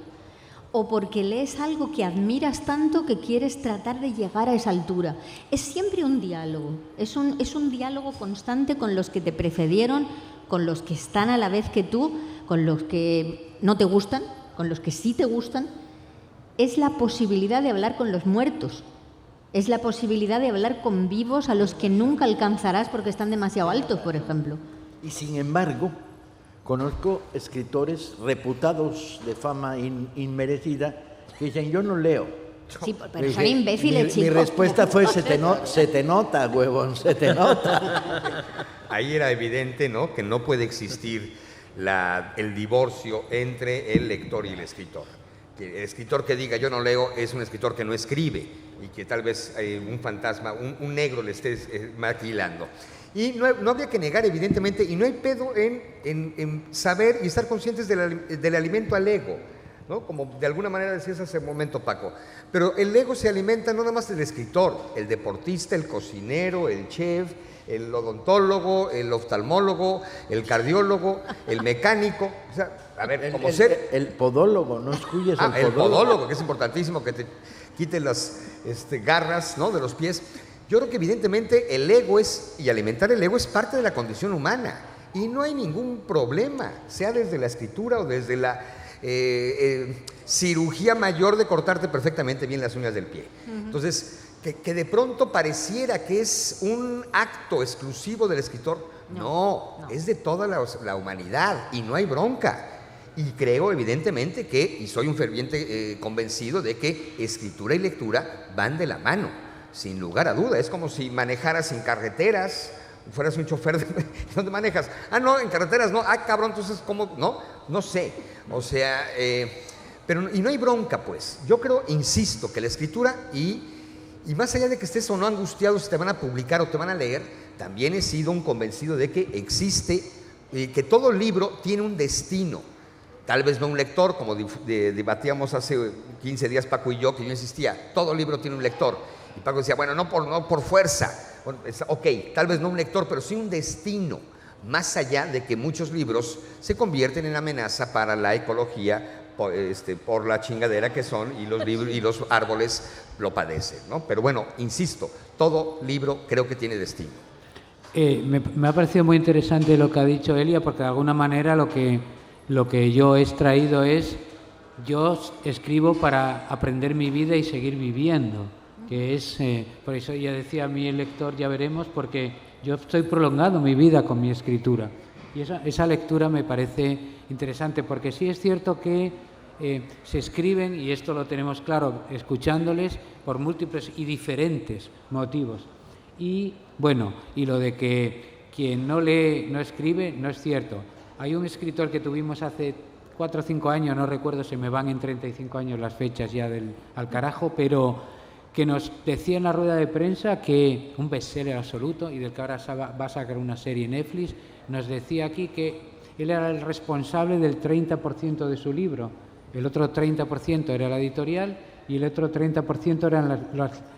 O porque lees algo que admiras tanto que quieres tratar de llegar a esa altura. Es siempre un diálogo, es un diálogo constante con los que te precedieron, con los que están a la vez que tú, con los que no te gustan, con los que sí te gustan. Es la posibilidad de hablar con los muertos, es la posibilidad de hablar con vivos a los que nunca alcanzarás porque están demasiado altos, por ejemplo. Y sin embargo, conozco escritores reputados de fama inmerecida que dicen, yo no leo. Sí, pero son imbéciles, Mi chicos. respuesta fue, se te nota, huevón, se te nota. Ahí era evidente, ¿no?, que no puede existir el divorcio entre el lector y el escritor. Que el escritor que diga yo no leo es un escritor que no escribe y que tal vez un fantasma, un negro le esté maquilando. Y no habría que negar, evidentemente, y no hay pedo en saber y estar conscientes del alimento al ego. ¿no? Como de alguna manera decías hace un momento, Paco. Pero el ego se alimenta no nada más del escritor, el deportista, el cocinero, el chef, el odontólogo, el oftalmólogo, el cardiólogo, el mecánico. O sea, a ver, como ser... El podólogo, no escuyes al el podólogo, que es importantísimo que te quiten las garras, ¿no?, de los pies. Yo creo que evidentemente el ego y alimentar el ego es parte de la condición humana y no hay ningún problema, sea desde la escritura o desde la cirugía mayor de cortarte perfectamente bien las uñas del pie. Entonces, que de pronto pareciera que es un acto exclusivo del escritor, no. Es de toda la humanidad y no hay bronca. Y creo evidentemente y soy un ferviente convencido de que escritura y lectura van de la mano. Sin lugar a duda, es como si manejaras en carreteras, fueras un chofer ¿dónde manejas? No, en carreteras no, cabrón, entonces ¿cómo? No sé, o sea, pero y no hay bronca, pues. Yo creo, insisto, que la escritura y más allá de que estés o no angustiado si te van a publicar o te van a leer, también he sido un convencido de que existe, que todo libro tiene un destino. Tal vez no un lector, como debatíamos hace 15 días Paco y yo, que yo insistía, todo libro tiene un lector. Y Paco decía, bueno, no por fuerza. Bueno, ok, tal vez no un lector, pero sí un destino. Más allá de que muchos libros se convierten en amenaza para la ecología por la chingadera que son y los libros y los árboles lo padecen, ¿no? Pero bueno, insisto, todo libro creo que tiene destino. Me ha parecido muy interesante lo que ha dicho Elia, porque de alguna manera lo que yo he extraído es, yo escribo para aprender mi vida y seguir viviendo, que es, por eso ya decía a mí el lector, ya veremos, porque yo estoy prolongando mi vida con mi escritura. Y esa lectura me parece interesante, porque sí es cierto que se escriben, y esto lo tenemos claro escuchándoles, por múltiples y diferentes motivos. Y bueno, y lo de que quien no lee no escribe, no es cierto. Hay un escritor que tuvimos hace 4 o 5 años, no recuerdo, se me van en 35 años las fechas ya al carajo, pero que nos decía en la rueda de prensa que un bestseller absoluto y del que ahora va a sacar una serie en Netflix, nos decía aquí que él era el responsable del 30% de su libro, el otro 30% era la editorial y el otro 30% eran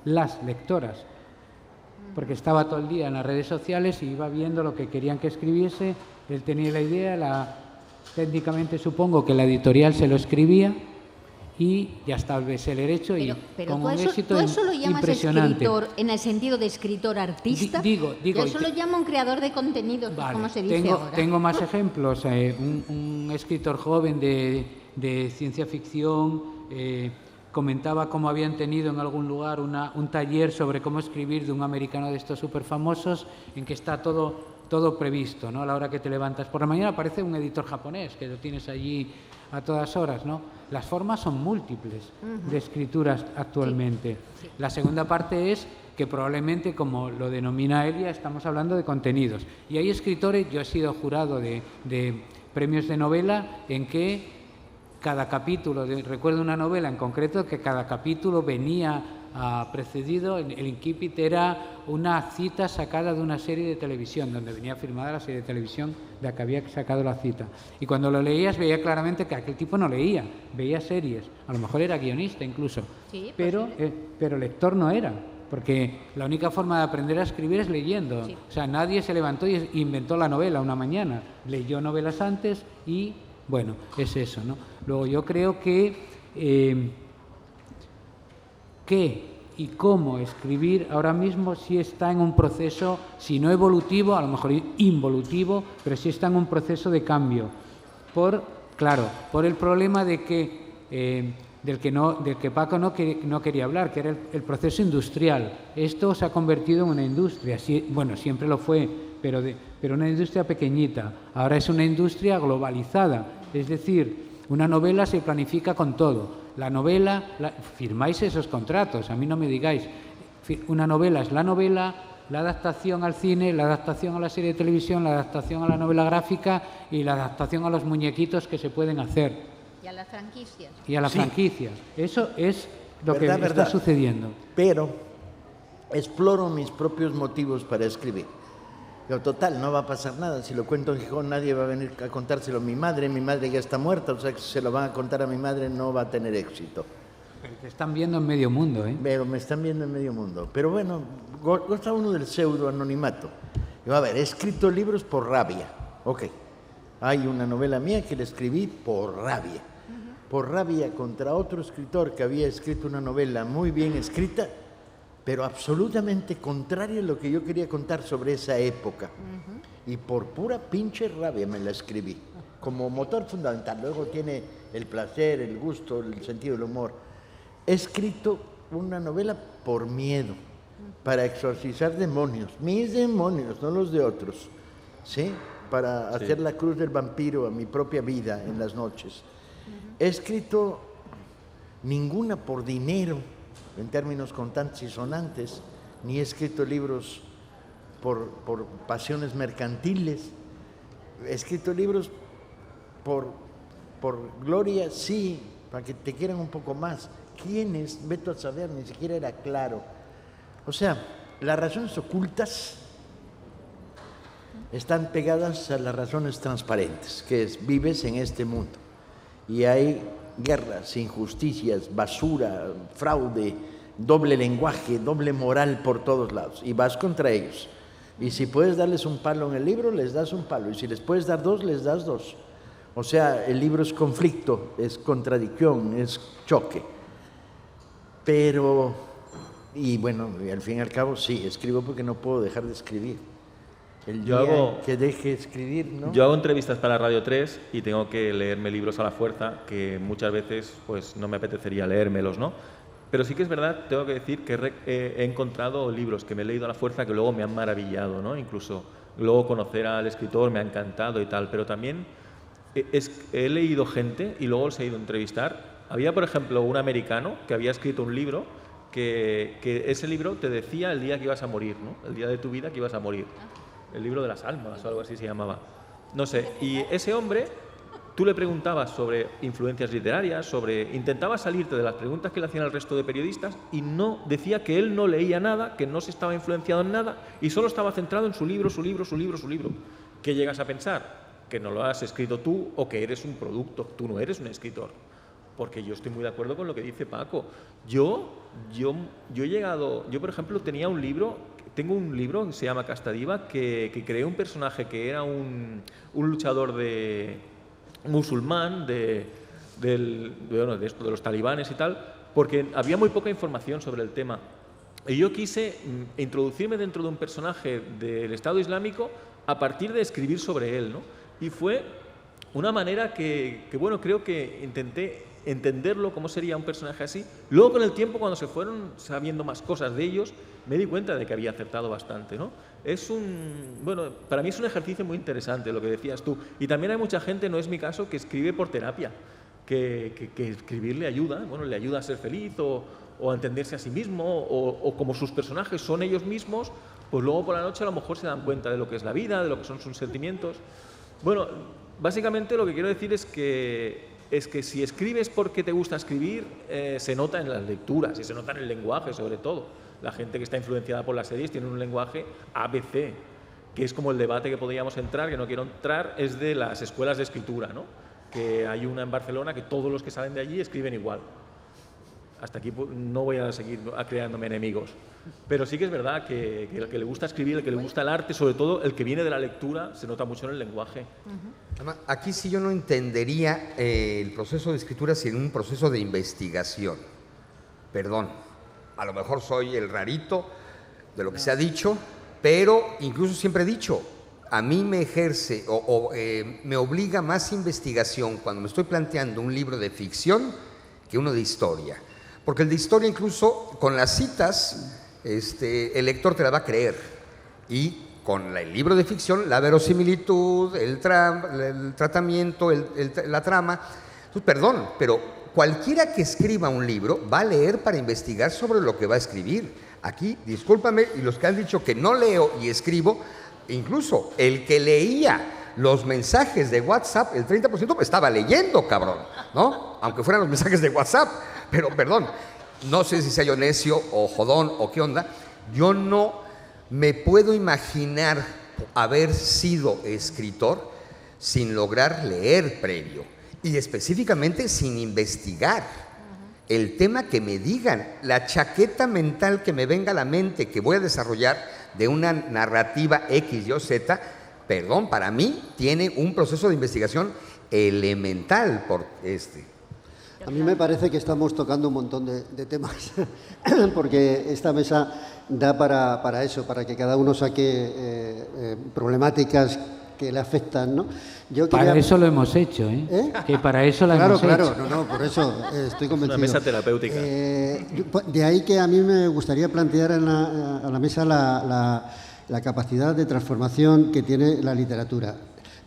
las lectoras, porque estaba todo el día en las redes sociales y iba viendo lo que querían que escribiese. Él tenía la idea, técnicamente supongo que la editorial se lo escribía y ya está el bestseller hecho pero con un éxito ¿tú eso lo llamas impresionante. Escritor en el sentido de escritor artista? Digo, yo eso lo llamo un creador de contenidos, vale, como se dice ahora. Tengo más ejemplos. Un escritor joven de ciencia ficción comentaba cómo habían tenido en algún lugar un taller sobre cómo escribir de un americano de estos súper famosos, en que está todo previsto, ¿no? A la hora que te levantas por la mañana aparece un editor japonés que lo tienes allí a todas horas, ¿no? Las formas son múltiples de escrituras actualmente. Sí. La segunda parte es que probablemente, como lo denomina Elia, estamos hablando de contenidos. Y hay escritores, yo he sido jurado de premios de novela en que cada capítulo, recuerdo una novela en concreto que cada capítulo venía precedido, el incipit era una cita sacada de una serie de televisión, donde venía firmada la serie de televisión de la que había sacado la cita. Y cuando lo leías veía claramente que aquel tipo no leía, veía series, a lo mejor era guionista incluso, sí, pero lector no era, porque la única forma de aprender a escribir es leyendo. Sí. O sea, nadie se levantó y inventó la novela una mañana, leyó novelas antes y, bueno, es eso, ¿no? Luego yo creo que qué y cómo escribir ahora mismo sí está en un proceso, si no evolutivo, a lo mejor involutivo, pero sí está en un proceso de cambio. Por el problema de que, del que Paco no quería hablar, que era el proceso industrial. Esto se ha convertido en una industria, bueno, siempre lo fue, pero una industria pequeñita. Ahora es una industria globalizada, es decir, una novela se planifica con todo. La novela, firmáis esos contratos, a mí no me digáis. Una novela es la novela, la adaptación al cine, la adaptación a la serie de televisión, la adaptación a la novela gráfica y la adaptación a los muñequitos que se pueden hacer. Y a las franquicias. Y a las franquicias. Eso es lo que está sucediendo. Pero exploro mis propios motivos para escribir. Digo, total, no va a pasar nada. Si lo cuento en Gijón, nadie va a venir a contárselo a mi madre ya está muerta, o sea que si se lo van a contar a mi madre no va a tener éxito. Pero te están viendo en medio mundo, ¿eh? Pero me están viendo en medio mundo. Pero bueno, goza uno del pseudo-anonimato. Digo, a ver, he escrito libros por rabia. Ok. Hay una novela mía que la escribí por rabia. Por rabia contra otro escritor que había escrito una novela muy bien escrita, pero absolutamente contraria a lo que yo quería contar sobre esa época. Y por pura pinche rabia me la escribí, como motor fundamental. Luego tiene el placer, el gusto, el sentido del humor. He escrito una novela por miedo, para exorcizar demonios, mis demonios, no los de otros, ¿sí? Para hacer la cruz del vampiro a mi propia vida en las noches. He escrito ninguna por dinero, en términos contantes y sonantes, ni he escrito libros por pasiones mercantiles. He escrito libros por gloria, sí, para que te quieran un poco más. ¿Quiénes? Vete a saber, ni siquiera era claro. O sea, las razones ocultas están pegadas a las razones transparentes, que es, vives en este mundo y hay guerras, injusticias, basura, fraude, doble lenguaje, doble moral por todos lados, y vas contra ellos. Y si puedes darles un palo en el libro, les das un palo, y si les puedes dar dos, les das dos. O sea, el libro es conflicto, es contradicción, es choque. Pero, y bueno, al fin y al cabo, sí, escribo porque no puedo dejar de escribir. El día que deje de escribir, ¿no? Yo hago entrevistas para Radio 3 y tengo que leerme libros a la fuerza que muchas veces pues no me apetecería leérmelos, ¿no? Pero sí que es verdad, tengo que decir que he encontrado libros que me he leído a la fuerza que luego me han maravillado, ¿no? Incluso luego conocer al escritor me ha encantado y tal, pero también he leído gente y luego los he ido a entrevistar. Había, por ejemplo, un americano que había escrito un libro que ese libro te decía el día que ibas a morir, ¿no? El día de tu vida que ibas a morir. El libro de las almas o algo así se llamaba. No sé, y ese hombre, tú le preguntabas sobre influencias literarias, intentaba salirte de las preguntas que le hacían al resto de periodistas y no decía que él no leía nada, que no se estaba influenciado en nada y solo estaba centrado en su libro. ¿Qué llegas a pensar? Que no lo has escrito tú o que eres un producto, tú no eres un escritor. Porque yo estoy muy de acuerdo con lo que dice Paco. Yo, por ejemplo, tengo un libro que se llama Casta Diva, que creé un personaje que era un luchador musulmán de los talibanes y tal, porque había muy poca información sobre el tema. Y yo quise introducirme dentro de un personaje del Estado Islámico a partir de escribir sobre él, ¿no? Y fue una manera que creo que intenté entenderlo, cómo sería un personaje así. Luego, con el tiempo, cuando se fueron sabiendo más cosas de ellos, me di cuenta de que había acertado bastante, ¿no? Para mí es un ejercicio muy interesante lo que decías tú. Y también hay mucha gente, no es mi caso, que escribe por terapia, que escribir le ayuda, le ayuda a ser feliz o a entenderse a sí mismo, o como sus personajes son ellos mismos, pues luego por la noche a lo mejor se dan cuenta de lo que es la vida, de lo que son sus sentimientos. Bueno, básicamente lo que quiero decir es que si escribes porque te gusta escribir, se nota en las lecturas y se nota en el lenguaje, sobre todo. La gente que está influenciada por las series tiene un lenguaje ABC, que es como el debate que podríamos entrar, que no quiero entrar, es de las escuelas de escritura, ¿no? Que hay una en Barcelona que todos los que salen de allí escriben igual. Hasta aquí no voy a seguir creándome enemigos. Pero sí que es verdad que el que le gusta escribir, el que le gusta el arte, sobre todo el que viene de la lectura, se nota mucho en el lenguaje. Aquí sí yo no entendería el proceso de escritura sin un proceso de investigación. Perdón, a lo mejor soy el rarito de lo que se ha dicho, pero incluso siempre he dicho, a mí me ejerce me obliga más investigación cuando me estoy planteando un libro de ficción que uno de historia. Porque el de historia, incluso con las citas, el lector te la va a creer. Y con el libro de ficción, la verosimilitud, el tratamiento, la trama. Pues, perdón, pero cualquiera que escriba un libro va a leer para investigar sobre lo que va a escribir. Aquí, discúlpame, y los que han dicho que no leo y escribo, incluso el que leía los mensajes de WhatsApp, el 30% estaba leyendo, cabrón, ¿no? Aunque fueran los mensajes de WhatsApp. Pero, perdón, no sé si sea yo necio o jodón o qué onda, yo no me puedo imaginar haber sido escritor sin lograr leer previo y específicamente sin investigar el tema que me digan, la chaqueta mental que me venga a la mente que voy a desarrollar de una narrativa X, Y o Z, perdón, para mí tiene un proceso de investigación elemental por A mí me parece que estamos tocando un montón de temas, porque esta mesa da para eso, para que cada uno saque problemáticas que le afectan, ¿no? Para eso lo hemos hecho, ¿eh? Que para eso lo hemos hecho. Claro, no, por eso estoy convencido. Una mesa terapéutica. De ahí que a mí me gustaría plantear a la mesa la capacidad de transformación que tiene la literatura,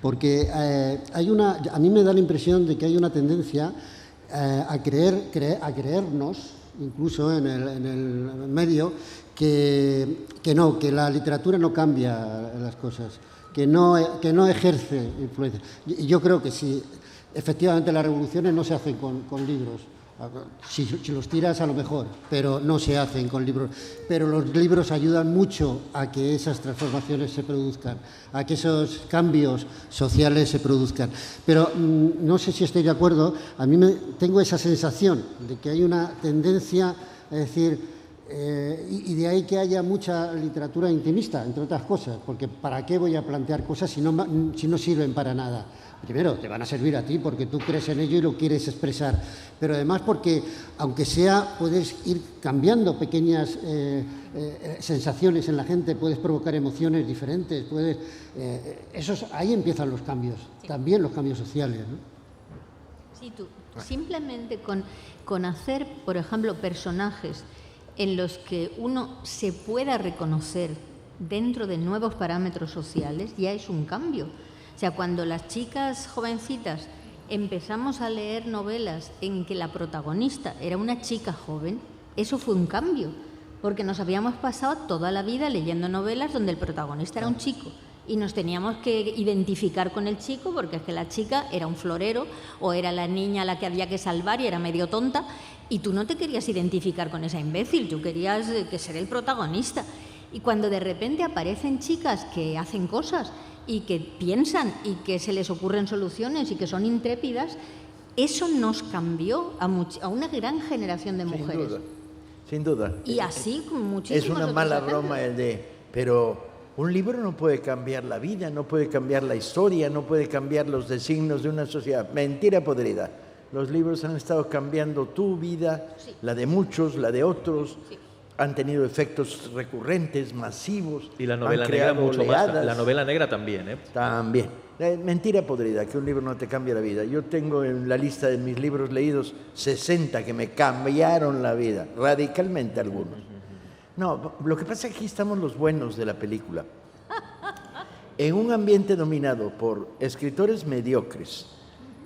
porque a mí me da la impresión de que hay una tendencia a creernos, incluso en el medio, que la literatura no cambia las cosas, que no ejerce influencia. Yo creo que sí, efectivamente las revoluciones no se hacen con libros. Si los tiras a lo mejor, pero no se hacen con libros. Pero los libros ayudan mucho a que esas transformaciones se produzcan, a que esos cambios sociales se produzcan. Pero no sé si estoy de acuerdo, a mí tengo esa sensación de que hay una tendencia a decir, y de ahí que haya mucha literatura intimista, entre otras cosas, porque ¿para qué voy a plantear cosas si no sirven para nada? Primero, te van a servir a ti porque tú crees en ello y lo quieres expresar, pero además porque, aunque sea, puedes ir cambiando pequeñas sensaciones en la gente, puedes provocar emociones diferentes, ahí empiezan los cambios, también los cambios sociales, ¿no? Sí, tú simplemente con hacer, por ejemplo, personajes en los que uno se pueda reconocer dentro de nuevos parámetros sociales, ya es un cambio. O sea, cuando las chicas jovencitas empezamos a leer novelas en que la protagonista era una chica joven, eso fue un cambio, porque nos habíamos pasado toda la vida leyendo novelas donde el protagonista era un chico y nos teníamos que identificar con el chico porque es que la chica era un florero o era la niña a la que había que salvar y era medio tonta y tú no te querías identificar con esa imbécil, tú querías que ser el protagonista. Y cuando de repente aparecen chicas que hacen cosas y que piensan y que se les ocurren soluciones y que son intrépidas, eso nos cambió a una gran generación de mujeres. Sin duda. Y así con muchísimos. Es una mala broma pero un libro no puede cambiar la vida, no puede cambiar la historia, no puede cambiar los designios de una sociedad. Mentira podrida. Los libros han estado cambiando tu vida, sí, la de muchos, la de otros. Sí. Han tenido efectos recurrentes, masivos. Y la novela negra mucho más. La novela negra también, ¿eh? También. Mentira podrida, que un libro no te cambia la vida. Yo tengo en la lista de mis libros leídos 60 que me cambiaron la vida, radicalmente algunos. No, lo que pasa es que aquí estamos los buenos de la película. En un ambiente dominado por escritores mediocres,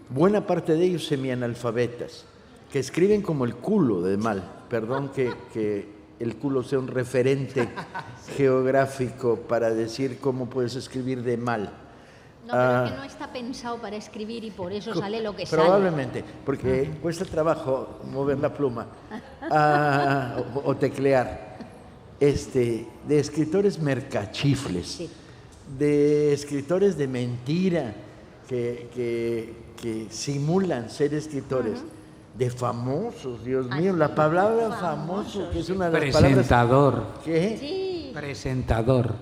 buena parte de ellos semianalfabetas, que escriben como el culo de mal. Perdón que el culo sea un referente geográfico para decir cómo puedes escribir de mal. No, pero que no está pensado para escribir y por eso sale lo que sale. Probablemente, porque cuesta trabajo mover la pluma o teclear. De escritores mercachifles, sí, de escritores de mentira que simulan ser escritores. De famosos, Dios mío, la palabra famoso, que es una de las presentador. Palabras... ¿Qué? Sí. Presentador.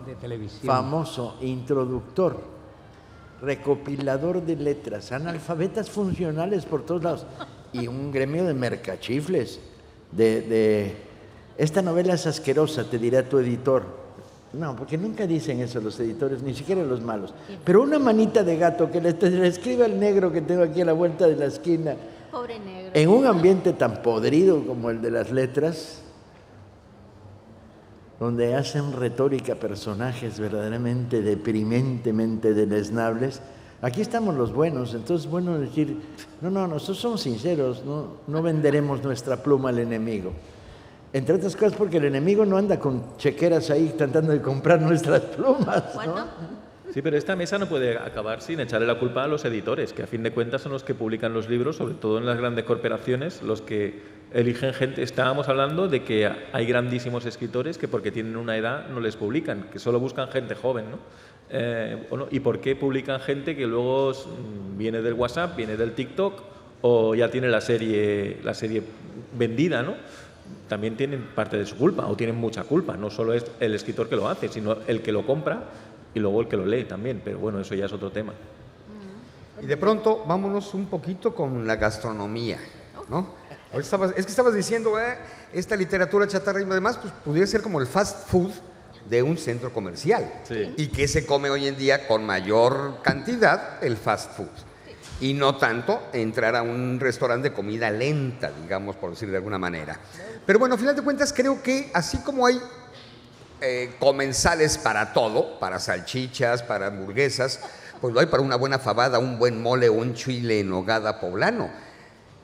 De televisión. Famoso, introductor, recopilador de letras, analfabetas funcionales por todos lados. Y un gremio de mercachifles. Esta novela es asquerosa, te dirá tu editor. No, porque nunca dicen eso los editores, ni siquiera los malos. Pero una manita de gato que le escribe al negro que tengo aquí a la vuelta de la esquina. Pobre negro. En un ambiente tan podrido como el de las letras, donde hacen retórica personajes verdaderamente deprimentemente deleznables, aquí estamos los buenos. Entonces es bueno decir, no, nosotros somos sinceros, no venderemos nuestra pluma al enemigo. Entre otras cosas porque el enemigo no anda con chequeras ahí tratando de comprar nuestras plumas, ¿no? Sí, pero esta mesa no puede acabar sin echarle la culpa a los editores, que a fin de cuentas son los que publican los libros, sobre todo en las grandes corporaciones, los que eligen gente. Estábamos hablando de que hay grandísimos escritores que porque tienen una edad no les publican, que solo buscan gente joven, ¿no? ¿Y por qué publican gente que luego viene del WhatsApp, viene del TikTok o ya tiene la serie vendida, ¿no? También tienen parte de su culpa o tienen mucha culpa. No solo es el escritor que lo hace, sino el que lo compra y luego el que lo lee también. Pero bueno, eso ya es otro tema. Y de pronto, vámonos un poquito con la gastronomía, ¿no? Es que estabas diciendo, esta literatura chatarra y demás, pues pudiera ser como el fast food de un centro comercial. Sí. ¿Y qué se come hoy en día con mayor cantidad? El fast food. Y no tanto entrar a un restaurante de comida lenta, digamos, por decir de alguna manera. Pero bueno, al final de cuentas, creo que así como hay comensales para todo, para salchichas, para hamburguesas, pues lo hay para una buena fabada, un buen mole o un chile en nogada poblano.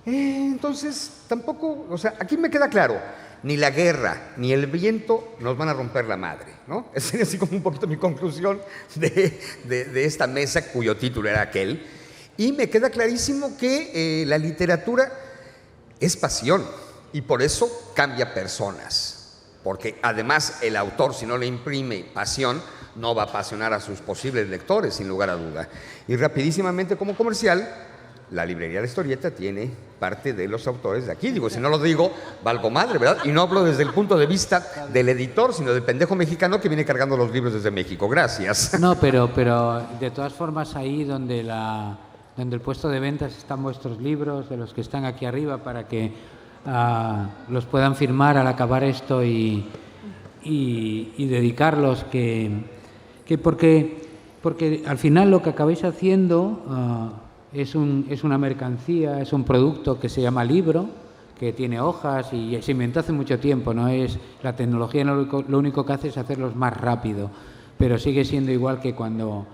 Entonces, tampoco, o sea, aquí me queda claro, ni la guerra ni el viento nos van a romper la madre, ¿no? Esa es así como un poquito mi conclusión de esta mesa cuyo título era aquel. Y me queda clarísimo que la literatura es pasión y por eso cambia personas. Porque además el autor, si no le imprime pasión, no va a apasionar a sus posibles lectores, sin lugar a duda. Y rapidísimamente como comercial, la librería La Historieta tiene parte de los autores de aquí. Digo, si no lo digo, valgo madre, ¿verdad? Y no hablo desde el punto de vista del editor, sino del pendejo mexicano que viene cargando los libros desde México. Gracias. No, pero de todas formas ahí donde el puesto de ventas están vuestros libros, de los que están aquí arriba, para que los puedan firmar al acabar esto y dedicarlos, porque al final lo que acabáis haciendo es una mercancía, es un producto que se llama libro, que tiene hojas y se inventó hace mucho tiempo. No es la tecnología, lo único que hace es hacerlos más rápido, pero sigue siendo igual que cuando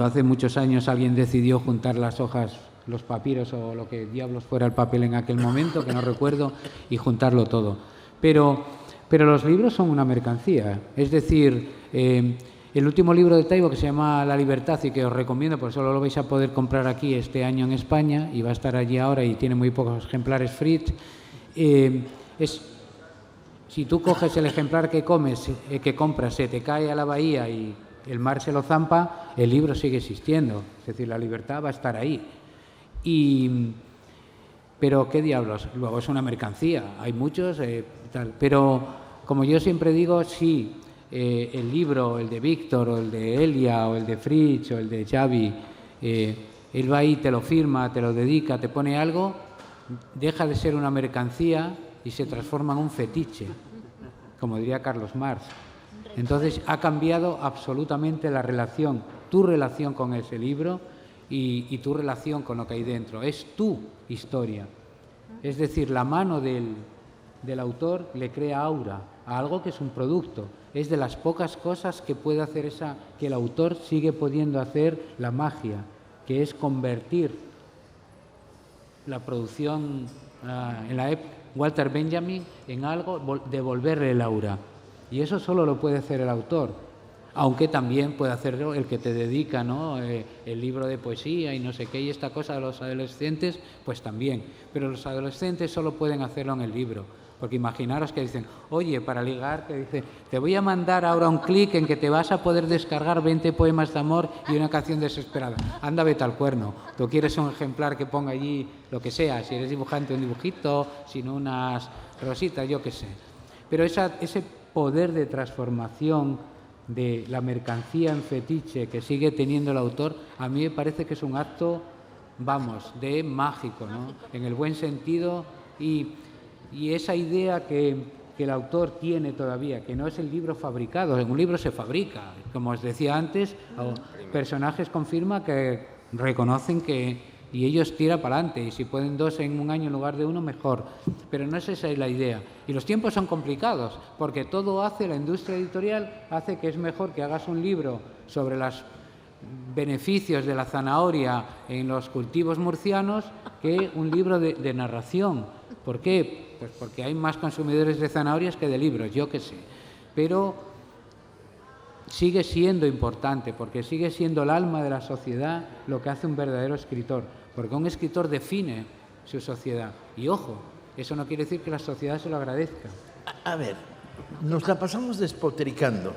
hace muchos años alguien decidió juntar las hojas, los papiros o lo que diablos fuera el papel en aquel momento, que no recuerdo, y juntarlo todo. Pero los libros son una mercancía. Es decir, el último libro de Taibo, que se llama La Libertad y que os recomiendo, porque solo lo vais a poder comprar aquí este año en España y va a estar allí ahora y tiene muy pocos ejemplares Fritz, si tú coges el ejemplar que compras, se te cae a la bahía y el mar se lo zampa, el libro sigue existiendo. Es decir, la libertad va a estar ahí. Pero, ¿qué diablos? Luego es una mercancía. Hay muchos, tal. Pero, como yo siempre digo, sí, el libro, el de Víctor, o el de Elia, o el de Fritz, o el de Xavi, él va ahí, te lo firma, te lo dedica, te pone algo, deja de ser una mercancía y se transforma en un fetiche, como diría Carlos Marx. Entonces ha cambiado absolutamente la relación, tu relación con ese libro y tu relación con lo que hay dentro. Es tu historia. Es decir, la mano del autor le crea aura a algo que es un producto. Es de las pocas cosas que puede hacer que el autor sigue pudiendo hacer la magia, que es convertir la producción en la época Walter Benjamin en algo, devolverle el aura. Y eso solo lo puede hacer el autor, aunque también puede hacerlo el que te dedica, ¿no? El libro de poesía y no sé qué, y esta cosa de los adolescentes, pues también. Pero los adolescentes solo pueden hacerlo en el libro, porque imaginaros que dicen, oye, para ligar, que dice, te voy a mandar ahora un clic en que te vas a poder descargar 20 poemas de amor y una canción desesperada. Anda, vete al cuerno. Tú quieres un ejemplar que ponga allí lo que sea, si eres dibujante un dibujito, sino unas rositas, yo qué sé. Pero ese poder de transformación de la mercancía en fetiche que sigue teniendo el autor, a mí me parece que es un acto, vamos, de mágico, ¿no? En el buen sentido, y esa idea que el autor tiene todavía, que no es el libro fabricado, un libro se fabrica, como os decía antes, personajes con firma que reconocen que y ellos tiran para adelante, y si pueden 2 en un año en lugar de 1, mejor. Pero no es esa la idea. Y los tiempos son complicados, porque todo la industria editorial hace que es mejor que hagas un libro sobre los beneficios de la zanahoria en los cultivos murcianos que un libro de narración. ¿Por qué? Pues porque hay más consumidores de zanahorias que de libros, yo qué sé. Pero sigue siendo importante, porque sigue siendo el alma de la sociedad lo que hace un verdadero escritor, porque un escritor define su sociedad. Y ojo, eso no quiere decir que la sociedad se lo agradezca. A ver, nos la pasamos despotricando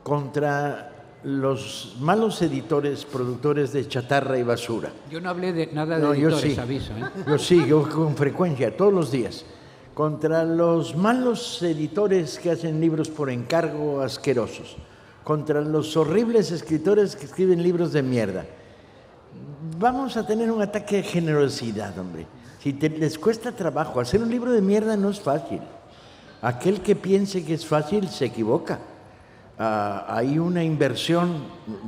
contra los malos editores, productores de chatarra y basura. Yo no hablé de nada de editores, yo sí. aviso. Yo sí, yo con frecuencia, todos los días. Contra los malos editores que hacen libros por encargo asquerosos. Contra los horribles escritores que escriben libros de mierda. Vamos a tener un ataque de generosidad, hombre. Si les cuesta trabajo, hacer un libro de mierda no es fácil. Aquel que piense que es fácil se equivoca. Hay una inversión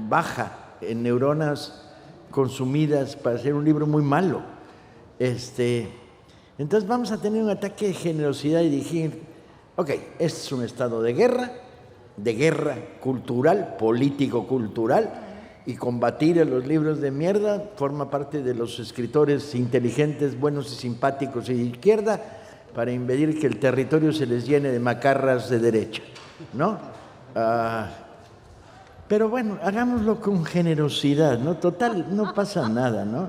baja en neuronas consumidas para hacer un libro muy malo. Entonces vamos a tener un ataque de generosidad y decir, ok, este es un estado de guerra cultural, político-cultural, y combatir a los libros de mierda forma parte de los escritores inteligentes, buenos y simpáticos y de izquierda para impedir que el territorio se les llene de macarras de derecha, ¿no? Pero bueno, hagámoslo con generosidad, ¿no? Total, no pasa nada, ¿no?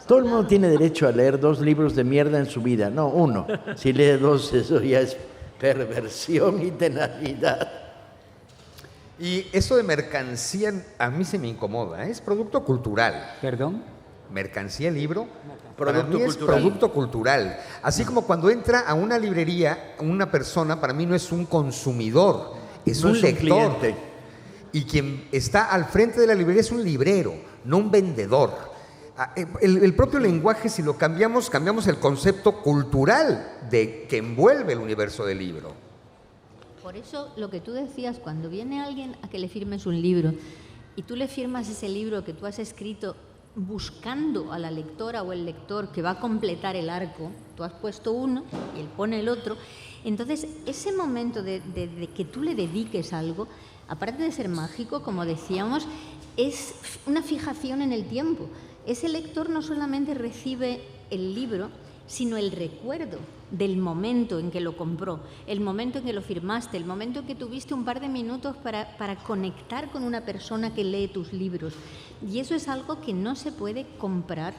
Todo el mundo tiene derecho a leer 2 libros de mierda en su vida, no 1. Si lee 2, eso ya es perversión y tenacidad. Y eso de mercancía a mí se me incomoda, es producto cultural. ¿Perdón? Mercancía, libro, para mí es producto cultural. Así como cuando entra a una librería una persona, para mí no es un consumidor, es un lector. Y quien está al frente de la librería es un librero, no un vendedor. El propio lenguaje, si lo cambiamos, cambiamos el concepto cultural que envuelve el universo del libro. Por eso, lo que tú decías, cuando viene alguien a que le firmes un libro y tú le firmas ese libro que tú has escrito buscando a la lectora o el lector que va a completar el arco, tú has puesto uno y él pone el otro, entonces ese momento de que tú le dediques algo, aparte de ser mágico, como decíamos, es una fijación en el tiempo. Ese lector no solamente recibe el libro, sino el recuerdo del momento en que lo compró, el momento en que lo firmaste, el momento en que tuviste un par de minutos para conectar con una persona que lee tus libros. Y eso es algo que no se puede comprar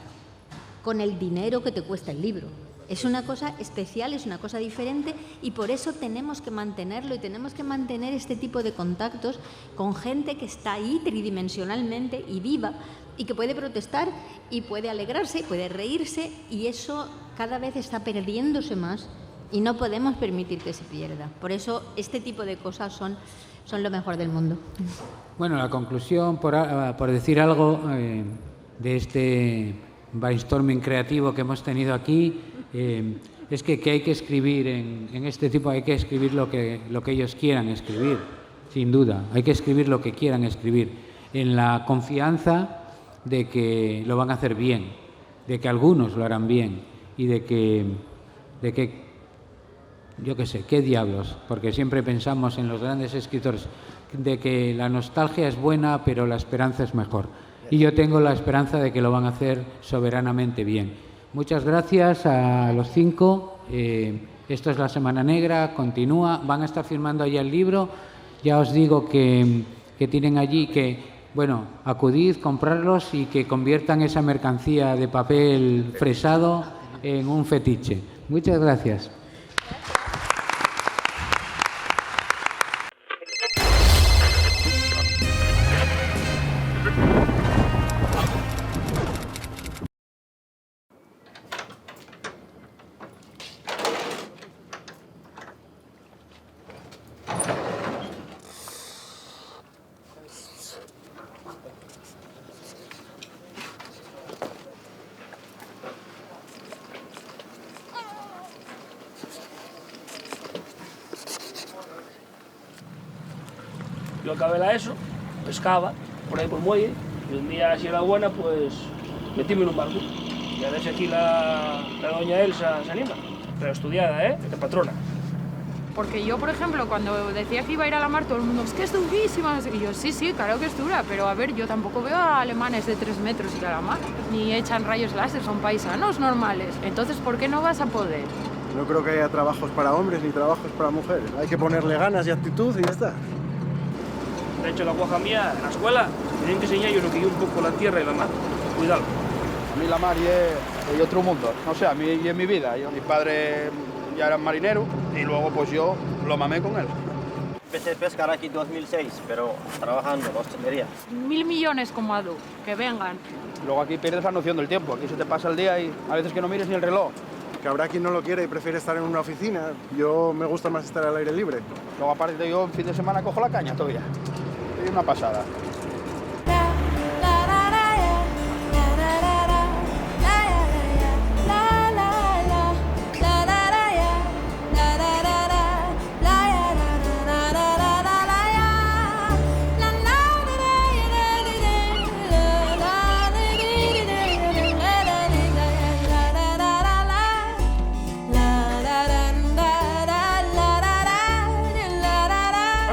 con el dinero que te cuesta el libro. Es una cosa especial, es una cosa diferente, y por eso tenemos que mantenerlo y tenemos que mantener este tipo de contactos con gente que está ahí tridimensionalmente y viva y que puede protestar y puede alegrarse y puede reírse, y eso cada vez está perdiéndose más y no podemos permitir que se pierda. Por eso este tipo de cosas son lo mejor del mundo. Bueno, la conclusión, por decir algo, de este brainstorming creativo que hemos tenido aquí, es que hay que escribir en este tipo, hay que escribir lo que ellos quieran escribir, sin duda. Hay que escribir lo que quieran escribir, en la confianza de que lo van a hacer bien, de que algunos lo harán bien y de que yo qué sé, qué diablos, porque siempre pensamos en los grandes escritores, de que la nostalgia es buena, pero la esperanza es mejor. Y yo tengo la esperanza de que lo van a hacer soberanamente bien. Muchas gracias a los 5. Esto es la Semana Negra, continúa. Van a estar firmando allí el libro. Ya os digo que tienen allí que, bueno, acudid, comprarlos y que conviertan esa mercancía de papel fresado en un fetiche. Muchas gracias. Yo acabé la ESO, pescaba por ahí por el muelle, y un día, si era buena, pues metíme en un barco. Y a ver si aquí la doña Elsa se anima. Pero estudiada, de patrona. Porque yo, por ejemplo, cuando decía que iba a ir a la mar, todo el mundo, es que es durísima. Y yo, sí, claro que es dura, pero a ver, yo tampoco veo a alemanes de 3 metros ir a la mar, ni echan rayos láser, son paisanos normales. Entonces, ¿por qué no vas a poder? No creo que haya trabajos para hombres ni trabajos para mujeres. Hay que ponerle ganas y actitud y ya está. De hecho, la guaja mía, en la escuela, tienen que enseñar yo lo que yo un poco la tierra y la mar. Cuidado. A mí la mar es y otro mundo. No sé, a mí y en mi vida. Mi padre ya era marinero y luego pues yo lo mamé con él. Empecé a pescar aquí en 2006, pero trabajando en hostelería. 1000 millones como Adu, que vengan. Luego aquí pierdes la noción del tiempo. Aquí se te pasa el día y a veces que no mires ni el reloj. Que habrá quien no lo quiere y prefiere estar en una oficina. Yo me gusta más estar al aire libre. Luego aparte yo en fin de semana cojo la caña todavía. Es una pasada.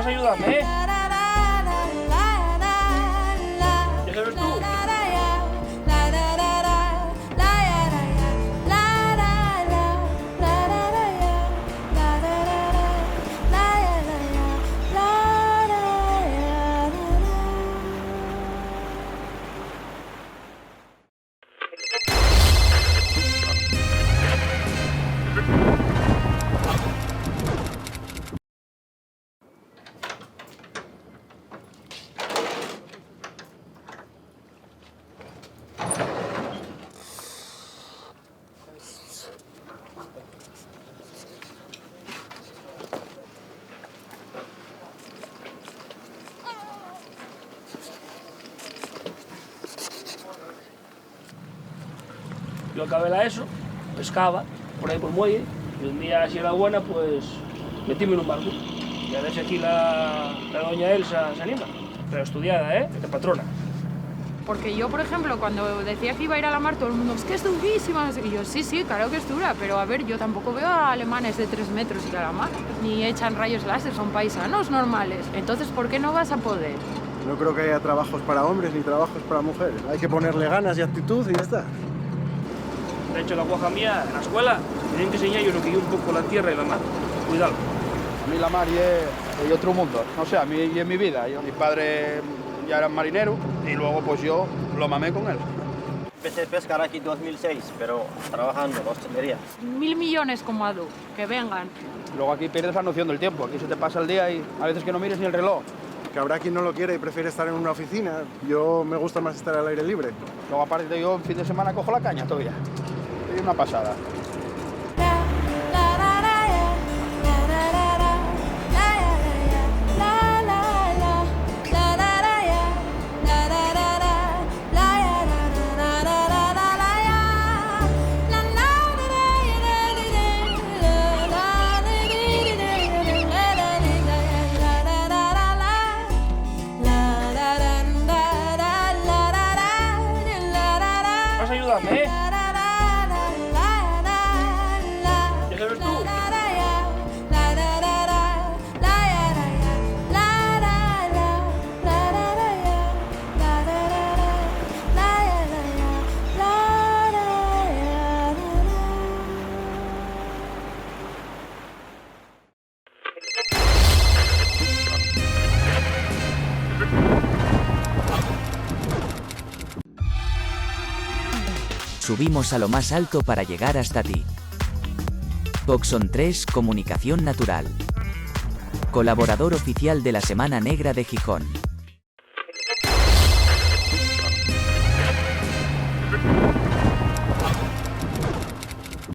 Ayúdame, ¿eh? ¿Ya sabes tú? Yo acabé la ESO, pescaba por ahí por el muelle, y un día, si era buena, pues metíme en un barco. Y a ver si aquí la doña Elsa se anima. Pero estudiada, ¿eh? De patrona. Porque yo, por ejemplo, cuando decía que iba a ir a la mar, todo el mundo, es que es durísima. Y yo, sí, sí, claro que es dura, pero a ver, yo tampoco veo a alemanes de 3 metros ir a la mar, ni echan rayos láser, son paisanos normales. Entonces, ¿por qué no vas a poder? No creo que haya trabajos para hombres ni trabajos para mujeres. Hay que ponerle ganas y actitud y ya está. De hecho, la guaja mía, en la escuela, tienen que enseñar yo lo que yo un poco la tierra y la mar. Cuidado. A mí la mar y otro mundo. No sé, a mí y en mi vida. Mi padre ya era marinero y luego pues yo lo mamé con él. Empecé a pescar aquí en 2006, pero trabajando en hostelería. 1000 millones como Adu, que vengan. Luego aquí pierdes la noción del tiempo. Aquí se te pasa el día y a veces que no mires ni el reloj. Que habrá quien no lo quiere y prefiere estar en una oficina. Yo me gusta más estar al aire libre. Luego aparte yo en fin de semana cojo la caña todavía. Es una pasada. Vas a ayudarme, ¿eh? ¿Ya sabes tú? Subimos a lo más alto para llegar hasta ti. Coxon 3 Comunicación Natural. Colaborador oficial de la Semana Negra de Gijón.